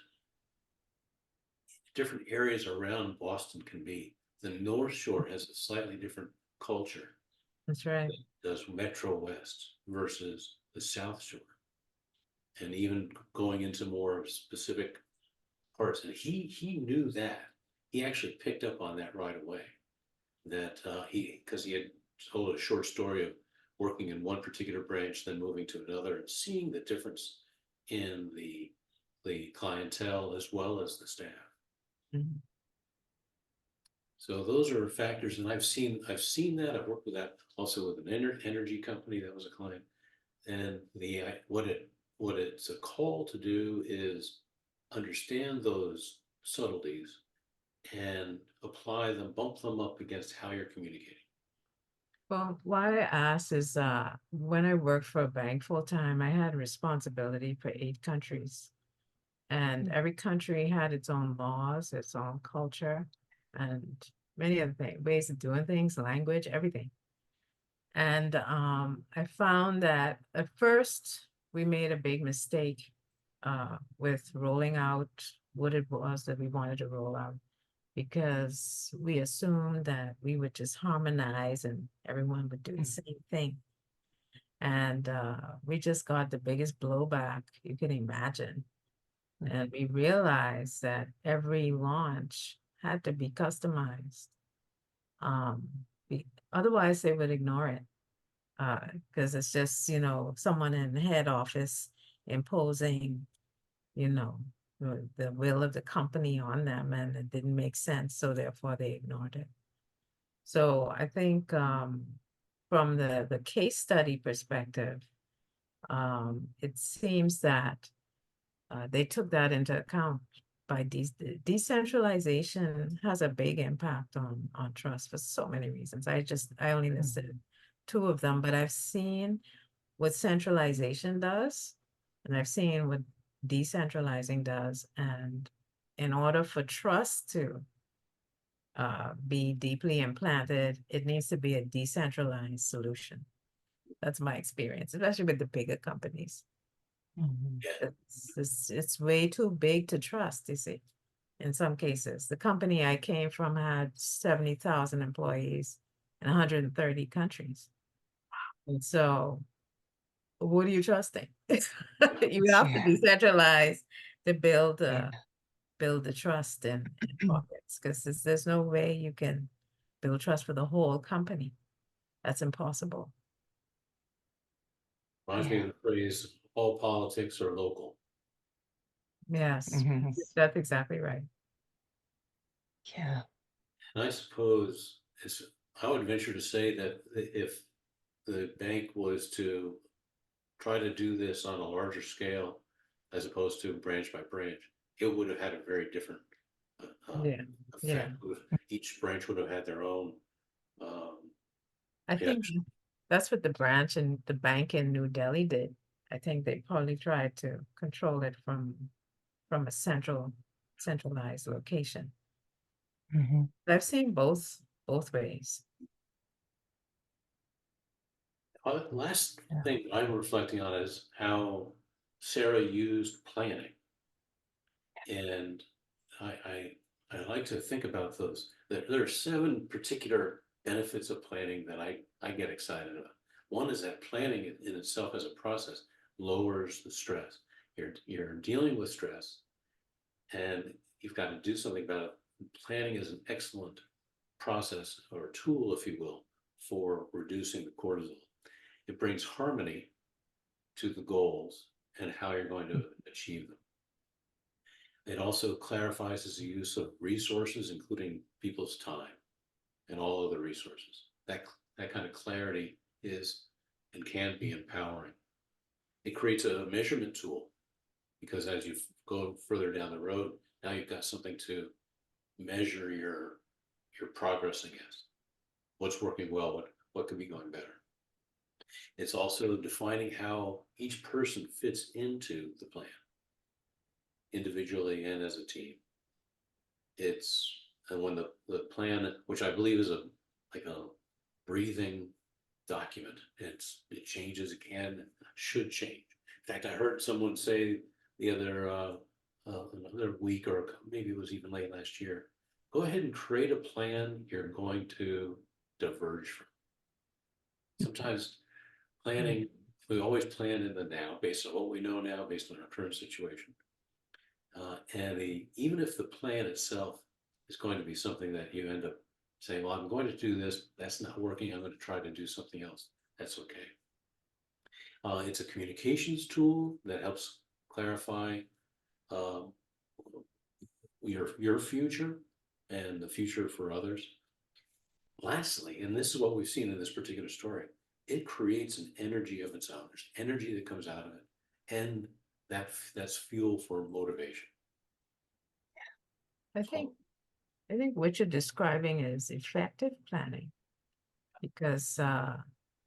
areas around Boston can be. The North Shore has a slightly different culture. That's right. Does Metro West versus the South Shore, and even going into more specific parts. And he knew that. He actually picked up on that right away. That because he had told a short story of working in one particular branch, then moving to another, and seeing the difference in the clientele as well as the staff. Mhm. So those are factors, and I've seen that. I've worked with that also with an energy company that was a client, and what it's a call to do is understand those subtleties and apply them, bump them up against how you're communicating. Well, why I asked is when I worked for a bank full time, I had responsibility for 8 countries. And every country had its own laws, its own culture, and many other things, ways of doing things, language, everything. And I found that at first we made a big mistake with rolling out what it was that we wanted to roll out, because we assumed that we would just harmonize and everyone would do the same thing. And we just got the biggest blowback you can imagine. And we realized that every launch had to be customized. Otherwise, they would ignore it because it's just, someone in the head office imposing, the will of the company on them, and it didn't make sense. So therefore, they ignored it. So I think from the case study perspective, it seems that they took that into account. By decentralization has a big impact on trust for so many reasons. I only listed 2 of them, but I've seen what centralization does, and I've seen what decentralizing does. And in order for trust to be deeply implanted, it needs to be a decentralized solution. That's my experience, especially with the bigger companies. Yeah. It's way too big to trust, you see. In some cases, the company I came from had 70,000 employees in 130 countries. And so what are you trusting? You have to decentralize to build the trust in pockets, because there's no way you can build trust for the whole company. That's impossible. Reminds me of the phrase, all politics are local. Yes, that's exactly right. Yeah. And I suppose I would venture to say that if the bank was to try to do this on a larger scale, as opposed to branch by branch, it would have had a very different Yeah, yeah. effect. Each branch would have had their own. I Yeah. think that's what the branch and the bank in New Delhi did. I think they probably tried to control it from a centralized location. Mhm. I've seen both ways. Last Yeah. thing I'm reflecting on is how Sarah used planning. And I like to think about those. There are 7 particular benefits of planning that I get excited about. One is that planning in itself as a process lowers the stress. You're dealing with stress and you've got to do something about it. Planning is an excellent process or tool, if you will, for reducing the cortisol. It brings harmony to the goals and how you're going to achieve them. It also clarifies the use of resources, including people's time and all other resources. That kind of clarity is and can be empowering. It creates a measurement tool because as you go further down the road, now you've got something to measure your progress against. What's working well, what could be going better. It's also defining how each person fits into the plan, individually and as a team. And when the plan, which I believe is like a breathing document, it changes, it should change. In fact, I heard someone say the another week, or maybe it was even late last year, go ahead and create a plan you're going to diverge from. Sometimes planning, we always plan in the now, based on what we know now, based on our current situation. And even if the plan itself is going to be something that you end up saying, well, I'm going to do this, that's not working, I'm going to try to do something else. That's okay. It's a communications tool that helps clarify your future and the future for others. Lastly, and this is what we've seen in this particular story, it creates an energy of its own. There's energy that comes out of it, and that's fuel for motivation. I think what you're describing is effective planning, because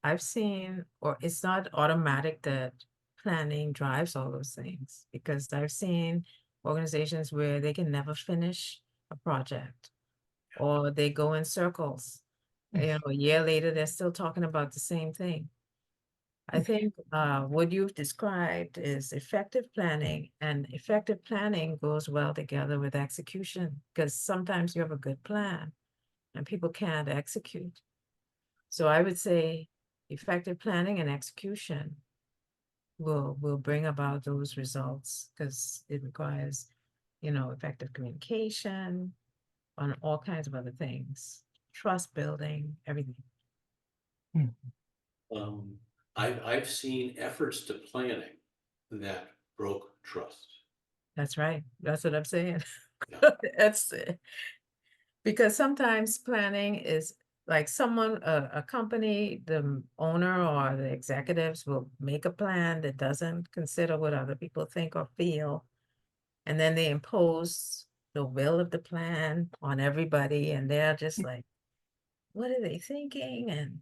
I've seen, or it's not automatic that planning drives all those things, because I've seen organizations where they can never finish a project, or they go in circles. A year later, they're still talking about the same thing. I think what you've described is effective planning, and effective planning goes well together with execution, because sometimes you have a good plan and people can't execute. So I would say effective planning and execution will bring about those results, because it requires, effective communication on all kinds of other things, trust building, everything. I've seen efforts to planning that broke trust. That's right. That's what I'm saying. Yeah. That's it. Because sometimes planning is like a company, the owner or the executives will make a plan that doesn't consider what other people think or feel. And then they impose the will of the plan on everybody. And they're just like, what are they thinking? And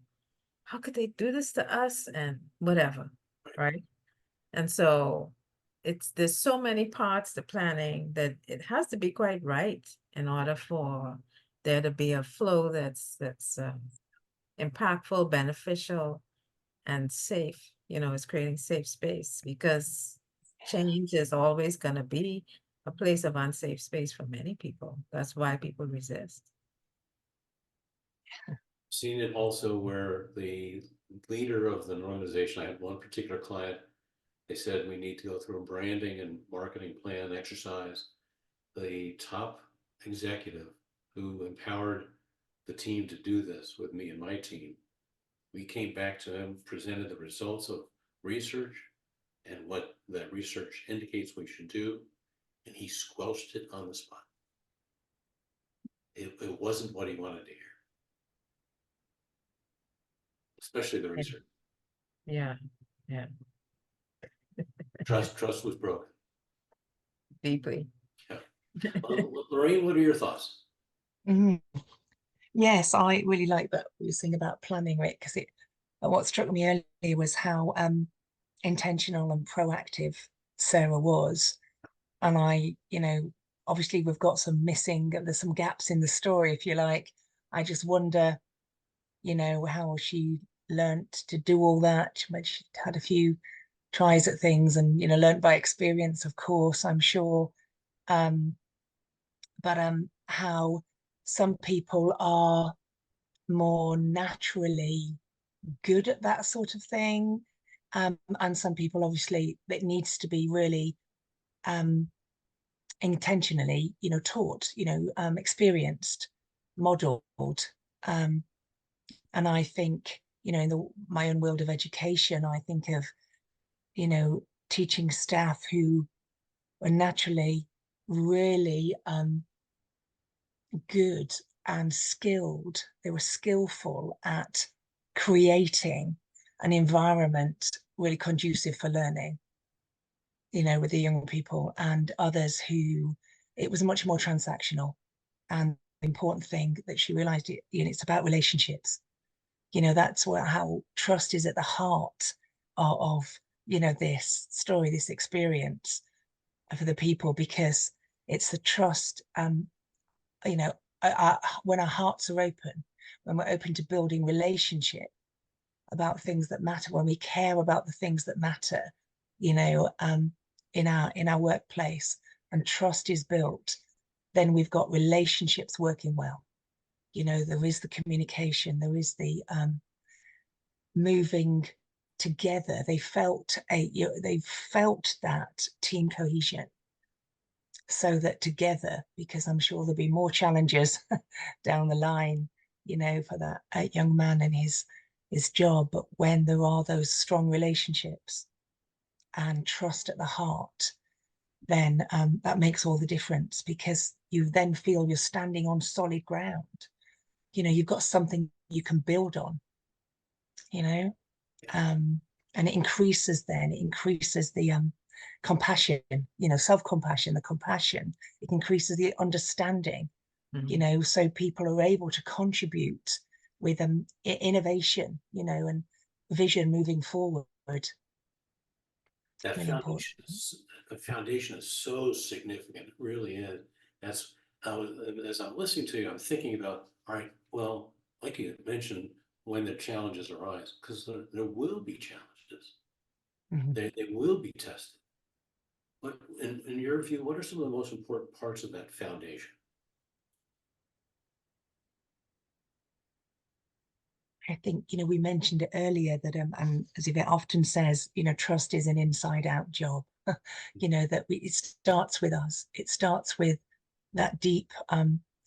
how could they do this to us? And whatever, right? And so there's so many parts to planning that it has to be quite right in order for there to be a flow that's impactful, beneficial, and safe. It's creating safe space, because change is always going to be a place of unsafe space for many people. That's why people resist. Seen it also where the leader of an organization, I had one particular client, they said we need to go through a branding and marketing plan exercise. The top executive who empowered the team to do this with me and my team, we came back to him, presented the results of research and what that research indicates we should do, and he squelched it on the spot. It wasn't what he wanted to hear, especially the research. Yeah, yeah, Trust was broken. deeply. Yeah. Lorraine, what are your thoughts? Mhm. Yes, I really like that we were saying about planning, Rick, because what struck me earlier was how intentional and proactive Sarah was. And obviously we've got there's some gaps in the story, if you like. I just wonder, how she learnt to do all that when she had a few tries at things and, learnt by experience, of course, I'm sure. But how some people are more naturally good at that sort of thing. And some people, obviously, it needs to be really intentionally, taught, experienced, modeled. And I think, in my own world of education, I think of, teaching staff who are naturally really good and skilled. They were skillful at creating an environment really conducive for learning, with the young people, and others who it was much more transactional. And the important thing that she realized, it's about relationships. That's how trust is at the heart of this story, this experience for the people, because it's the trust. When our hearts are open, when we're open to building relationship about things that matter, when we care about the things that matter, in our workplace, and trust is built, then we've got relationships working well. There is the communication, there is the moving together. They felt that team cohesion, so that together, because I'm sure there'll be more challenges down the line, for that young man and his job. But when there are those strong relationships and trust at the heart, then that makes all the difference, because you then feel you're standing on solid ground. You've got something you can build on, and it increases the compassion, self-compassion, the compassion. It increases the understanding, so people are able to contribute with innovation, and vision moving forward. That Really important. the foundation is so significant, it really is. As I'm listening to you, I'm thinking about, all right, well, like you mentioned, when the challenges arise, because there will be challenges. They will be tested. But in your view, what are some of the most important parts of that foundation? I think, we mentioned it earlier that, and as Yvette often says, trust is an inside out job. That it starts with us. It starts with that deep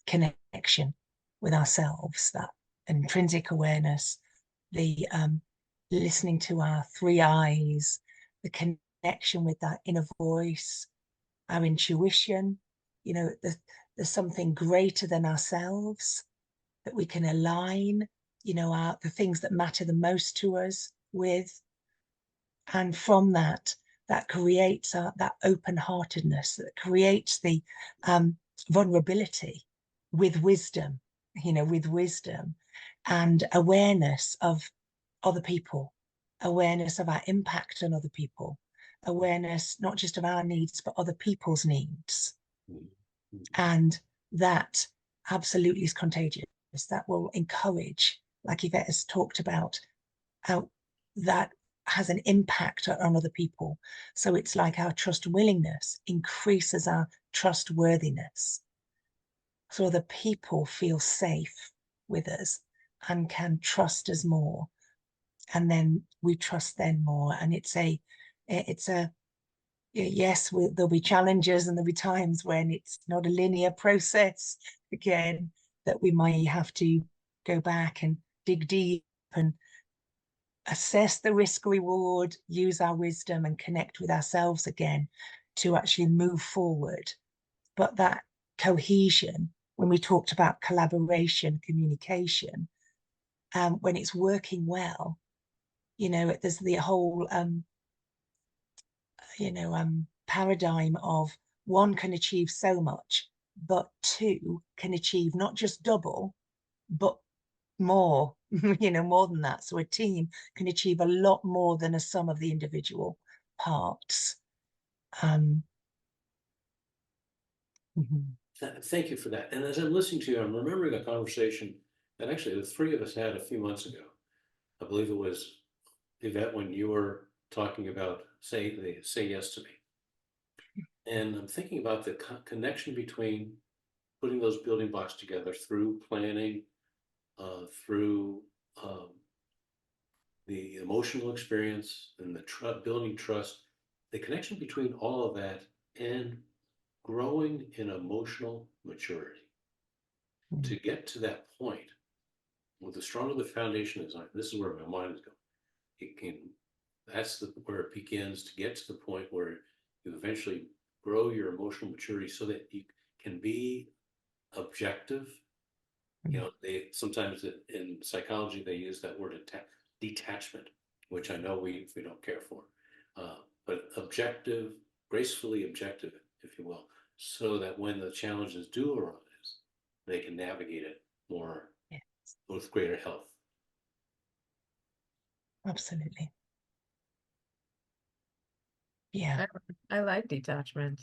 connection with ourselves, that intrinsic awareness, the listening to our three eyes, the connection with that inner voice, our intuition. There's something greater than ourselves that we can align, the things that matter the most to us with. And from that creates that open-heartedness, that creates the vulnerability with wisdom, and awareness of other people, awareness of our impact on other people, awareness not just of our needs, but other people's needs. And that absolutely is contagious. That will encourage, like Yvette has talked about, how that has an impact on other people. So it's like our trust willingness increases our trustworthiness. So other people feel safe with us and can trust us more. And then we trust them more. And yes, there'll be challenges, and there'll be times when it's not a linear process, again, that we might have to go back and dig deep and assess the risk reward, use our wisdom, and connect with ourselves again to actually move forward. But that cohesion, when we talked about collaboration, communication, when it's working well, there's the whole paradigm of one can achieve so much, but two can achieve not just double, but more, more than that. So a team can achieve a lot more than a sum of the individual parts. Mhm. Thank you for that. And as I'm listening to you, I'm remembering a conversation that actually the three of us had a few months ago. I believe it was Yvette when you were talking about say yes to me. And I'm thinking about the connection between putting those building blocks together through planning, through the emotional experience and the building trust, the connection between all of that and growing in emotional maturity. To get to that point, well, the stronger the foundation is, this is where my mind is going. That's where it begins to get to the point where you eventually grow your emotional maturity so that you can be objective. You know, they sometimes in psychology they use that word detachment, which I know we don't care for, but objective, gracefully objective, if you will, so that when the challenges do arise, they can navigate it more with greater health. Absolutely. Yeah. I like detachment.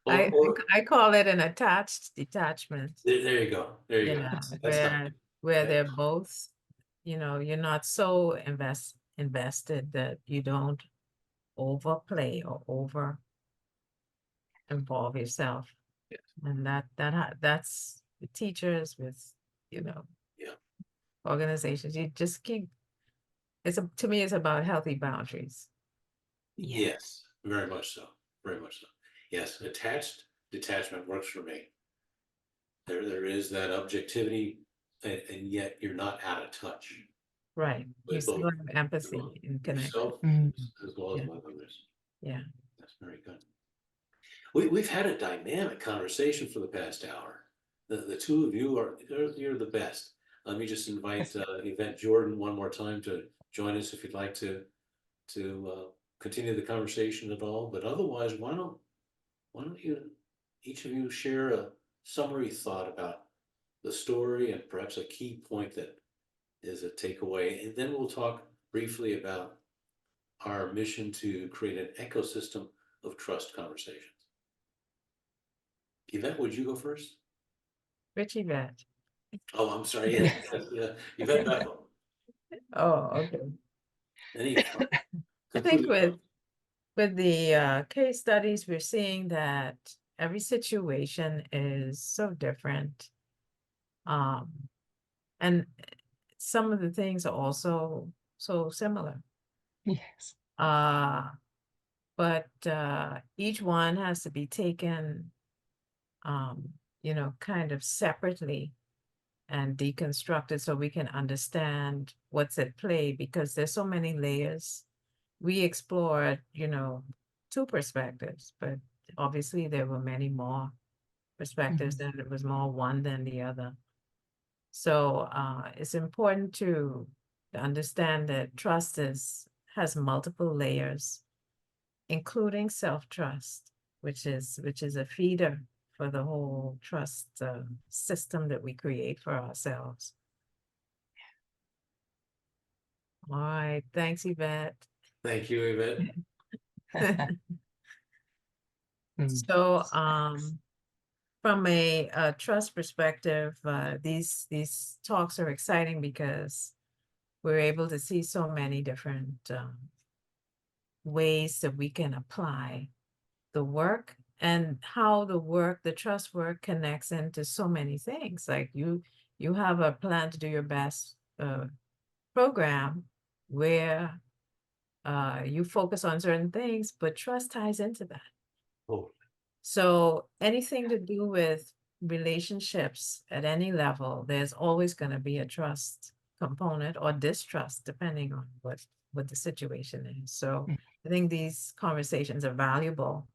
Or I call it an attached detachment. there you go. There you go. Yeah, where they're both, you're not so invested that you don't overplay or over involve yourself. Yes. And that's with teachers, with Yeah. organizations. You just keep to me it's about healthy boundaries. Yes, very much so. Very much so. Yes, detachment works for me. There is that objectivity, and yet you're not out of touch. Right. You With still both have empathy and connection. yourself as well as with others. Yeah. That's very good. We've had a dynamic conversation for the past hour. The two of you you're the best. Let me just invite Yvette Jordan one more time to join us if you'd like to continue the conversation at all. But otherwise, why don't you each of you share a summary thought about the story and perhaps a key point that is a takeaway, and then we'll talk briefly about our mission to create an ecosystem of trust conversations. Yvette, would you go first? Yvette. Oh, I'm sorry. Yeah. Yvette Bethel. Oh, okay. I think with the case studies, we're seeing that every situation is so different. And some of the things are also so similar. Yes. But each one has to be taken, kind of separately and deconstructed so we can understand what's at play, because there's so many layers. We explored, two perspectives, but obviously there were many more perspectives, and it was more one than the other. So it's important to understand that trust has multiple layers, including self-trust, which is a feeder for the whole trust system that we create for ourselves. All right. Thanks, Yvette. Thank you, Yvette. So, from a trust perspective, these talks are exciting because we're able to see so many different ways that we can apply the work, and how the trust work connects into so many things. Like you have a plan to do your best program where you focus on certain things, but trust ties into that. Oh. So anything to do with relationships at any level, there's always going to be a trust component or distrust, depending on what the situation is. So I think these conversations are valuable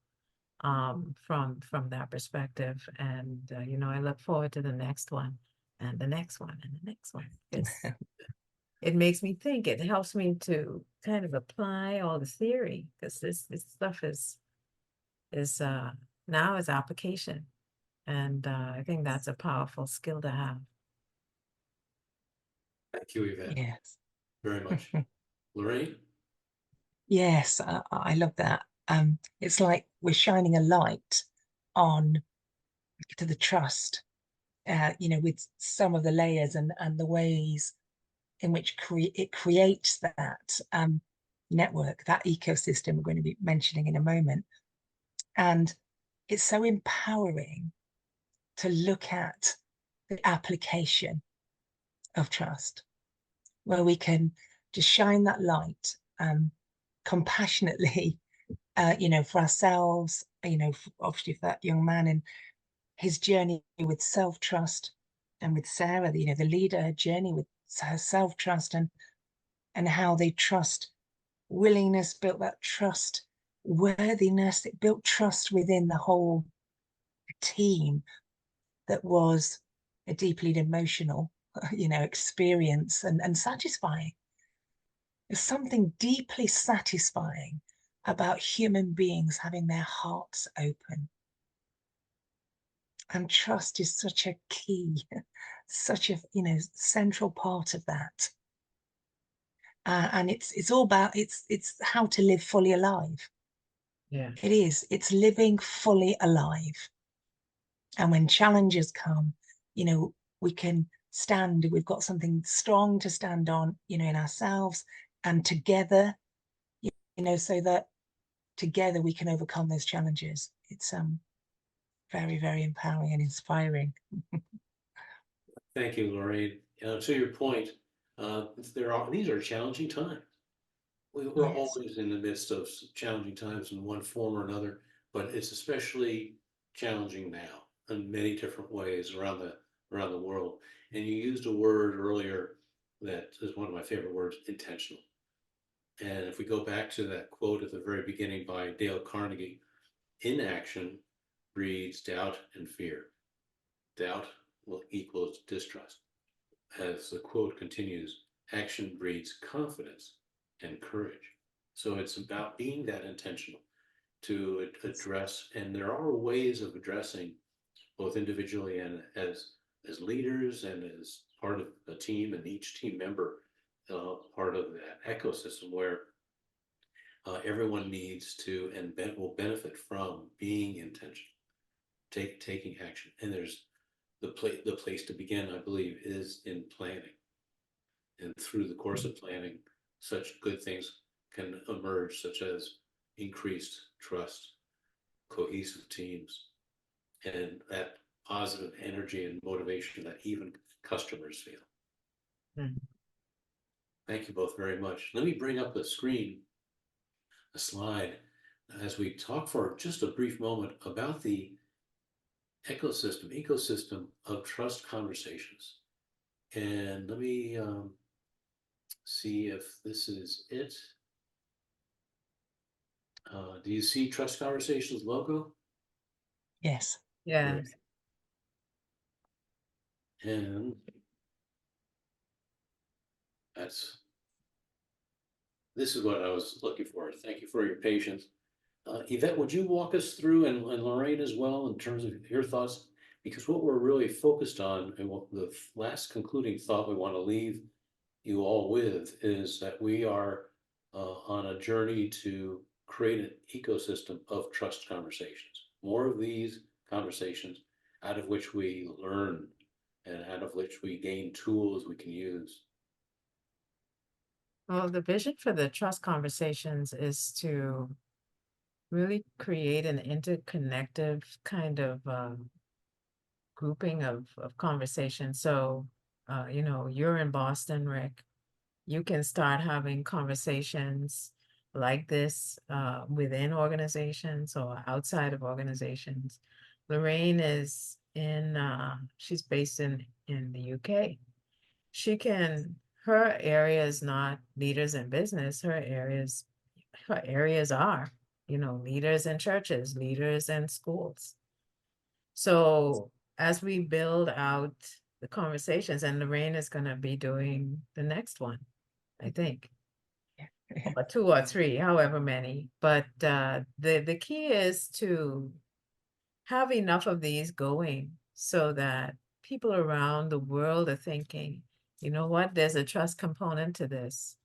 from that perspective. And, I look forward to the next one and the next one and the next one. It makes me think. It helps me to kind of apply all the theory, because this stuff is is now is application. And I think that's a powerful skill to have. Thank you, Yvette, Yes. very much. Lorraine? Yes, I love that. It's like we're shining a light on to the trust, with some of the layers and the ways in which it creates that network, that ecosystem we're going to be mentioning in a moment. And it's so empowering to look at the application of trust, where we can just shine that light compassionately, for ourselves, obviously for that young man and his journey with self-trust, and with Sarah, the leader, her journey with her self-trust, and how they trust willingness built that trust worthiness. It built trust within the whole team that was a deeply emotional, experience and satisfying. There's something deeply satisfying about human beings having their hearts open. And trust is such a key, such a central part of that. And it's all about it's how to live fully alive. Yeah. It is. It's living fully alive. And when challenges come, we can stand. We've got something strong to stand on, in ourselves and together, so that together we can overcome those challenges. It's very, very empowering and inspiring. Thank you, Lorraine. To your point, these are challenging times. We're Yes. always in the midst of challenging times in one form or another, but it's especially challenging now in many different ways around the world. And you used a word earlier that is one of my favorite words, intentional. And if we go back to that quote at the very beginning by Dale Carnegie, inaction breeds doubt and fear. Doubt equals distrust. As the quote continues, action breeds confidence and courage. So it's about being that intentional to address, and there are ways of addressing both individually and as leaders and as part of a team, and each team member part of that ecosystem where everyone needs to and will benefit from being intentional, taking action. And there's the place to begin, I believe, is in planning. And through the course of planning, such good things can emerge, such as increased trust, cohesive teams, and that positive energy and motivation that even customers feel. Mm. Thank you both very much. Let me bring up the screen, a slide, as we talk for just a brief moment about the ecosystem of trust conversations. And let me see if this is it. Do you see Trust Conversations logo? Yes. Yeah. And this is what I was looking for. Thank you for your patience. Yvette, would you walk us through, and Lorraine as well, in terms of your thoughts? Because what we're really focused on, and what the last concluding thought we want to leave you all with, is that we are on a journey to create an ecosystem of trust conversations. More of these conversations out of which we learn and out of which we gain tools we can use. Well, the vision for the trust conversations is to really create an interconnective kind of grouping of conversations. So, you're in Boston, Rick. You can start having conversations like this within organizations or outside of organizations. Lorraine is she's based in the UK. Her area is not leaders in business. Her areas are, leaders in churches, leaders in schools. So as we build out the conversations, and Lorraine is going to be doing the next one, I think. or 2 or 3, however many. But the key is to have enough of these going so that people around the world are thinking, you know what, there's a trust component to this.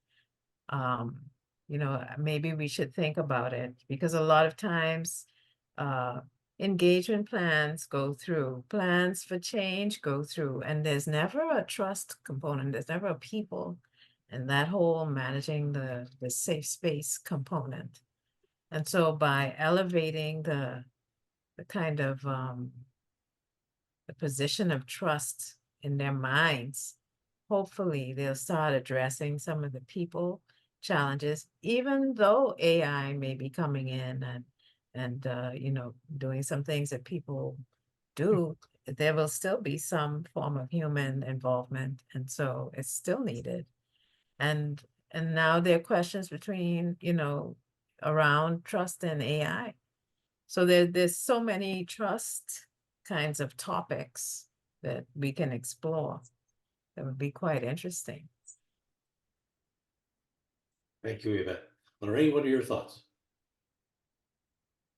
You know, maybe we should think about it, because a lot of times engagement plans go through, plans for change go through, and there's never a trust component, there's never a people, and that whole managing the safe space component. And so by elevating the kind of the position of trust in their minds, hopefully they'll start addressing some of the people challenges, even though AI may be coming in and you know, doing some things that people do, there will still be some form of human involvement, and so it's still needed. And now there are questions between, you know, around trust and AI. So there's so many trust kinds of topics that we can explore. That would be quite interesting. Thank you, Yvette. Lorraine, what are your thoughts?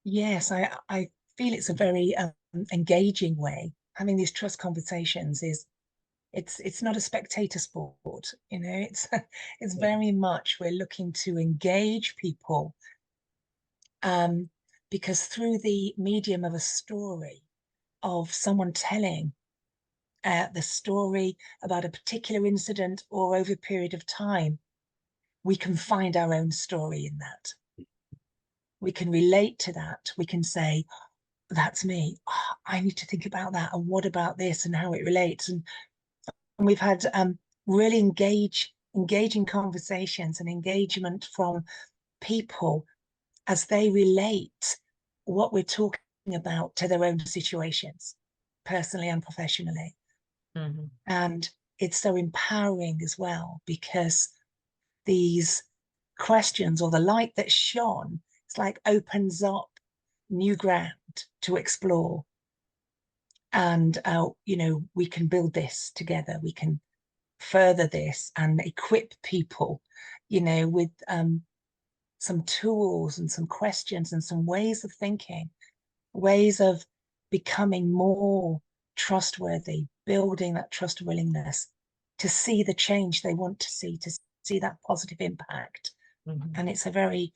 Yes, I feel it's a very engaging way. Having these trust conversations is, it's not a spectator sport, you know, it's very much we're looking to engage people, because through the medium of a story, of someone telling the story about a particular incident or over a period of time, we can find our own story in that. We can relate to that. We can say, that's me. Oh, I need to think about that. And what about this and how it relates? And we've had really engaging conversations and engagement from people as they relate what we're talking about to their own situations, personally and professionally. Mm-hmm. And it's so empowering as well, because these questions, or the light that's shone, it's like opens up new ground to explore. And you know, we can build this together, we can further this and equip people, you know, with some tools and some questions and some ways of thinking, ways of becoming more trustworthy, building that trust willingness to see the change they want to see that positive impact. Mm-hmm. And it's a very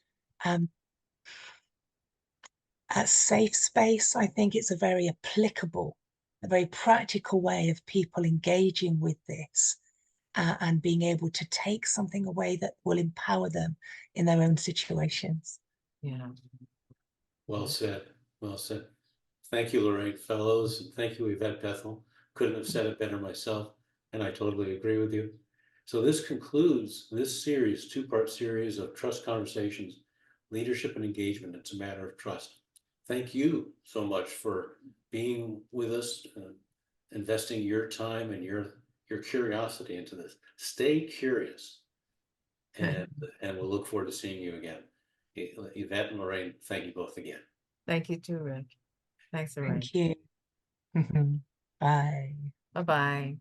a safe space. I think it's a very applicable, a very practical way of people engaging with this and being able to take something away that will empower them in their own situations. Yeah. Well said. Well said. Thank you, Lorraine Fellows. And thank you, Yvette Bethel. Couldn't have said it better myself, and I totally agree with you. So this concludes this series, two-part series of Trust Conversations, Leadership and Engagement. It's a Matter of Trust. Thank you so much for being with us, investing your time and your curiosity into this. Stay curious, and we'll look forward to seeing you again. Yvette and Lorraine, thank you both again. Thank you too, Rick. Thanks, Lorraine. Thank you. Bye. Bye-bye.